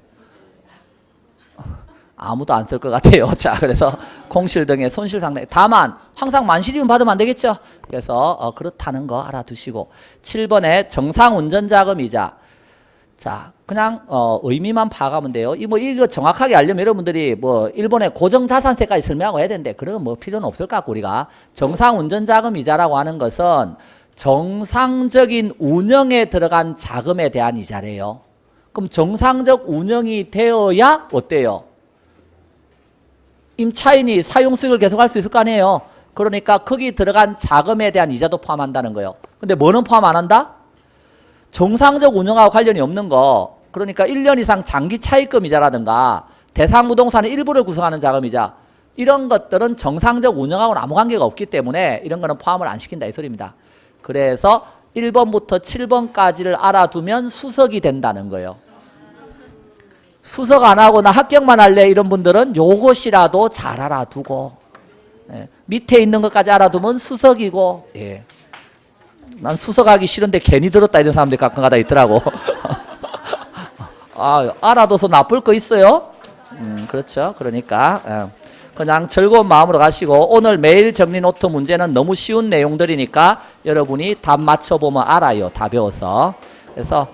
아무도 안 쓸 것 같아요. 자, 그래서 공실 등의 손실 상당. 다만 항상 만실이면 받으면 안 되겠죠. 그래서 그렇다는 거 알아두시고 7번에 정상운전자금이자. 자, 그냥 의미만 파악하면 돼요. 이거 정확하게 알려면 여러분들이 뭐 일본의 고정자산세까지 설명하고 해야 되는데 그런 뭐 필요는 없을 것 같고 우리가 정상운전자금이자라고 하는 것은 정상적인 운영에 들어간 자금에 대한 이자래요. 그럼 정상적 운영이 되어야 어때요? 임차인이 사용 수익을 계속할 수 있을 거 아니에요. 그러니까 거기 들어간 자금에 대한 이자도 포함한다는 거예요. 근데 뭐는 포함 안 한다? 정상적 운영하고 관련이 없는 거. 그러니까 1년 이상 장기 차입금 이자라든가 대상부동산의 일부를 구성하는 자금이자 이런 것들은 정상적 운영하고는 아무 관계가 없기 때문에 이런 거는 포함을 안 시킨다 이 소리입니다. 그래서 1번부터 7번까지를 알아두면 수석이 된다는 거예요. 수석 안 하고 나 합격만 할래 이런 분들은 요것이라도 잘 알아두고, 예. 밑에 있는 것까지 알아두면 수석이고, 예. 난 수석하기 싫은데 괜히 들었다 이런 사람들이 가끔가다 있더라고. 아, 알아둬서 나쁠 거 있어요? 그렇죠. 그러니까 그냥 즐거운 마음으로 가시고, 오늘 매일 정리 노트 문제는 너무 쉬운 내용들이니까 여러분이 답 맞춰보면 알아요. 다 배워서. 그래서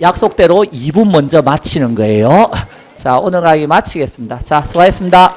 약속대로 2분 먼저 마치는 거예요. 자, 오늘 강의 마치겠습니다. 자, 수고하셨습니다.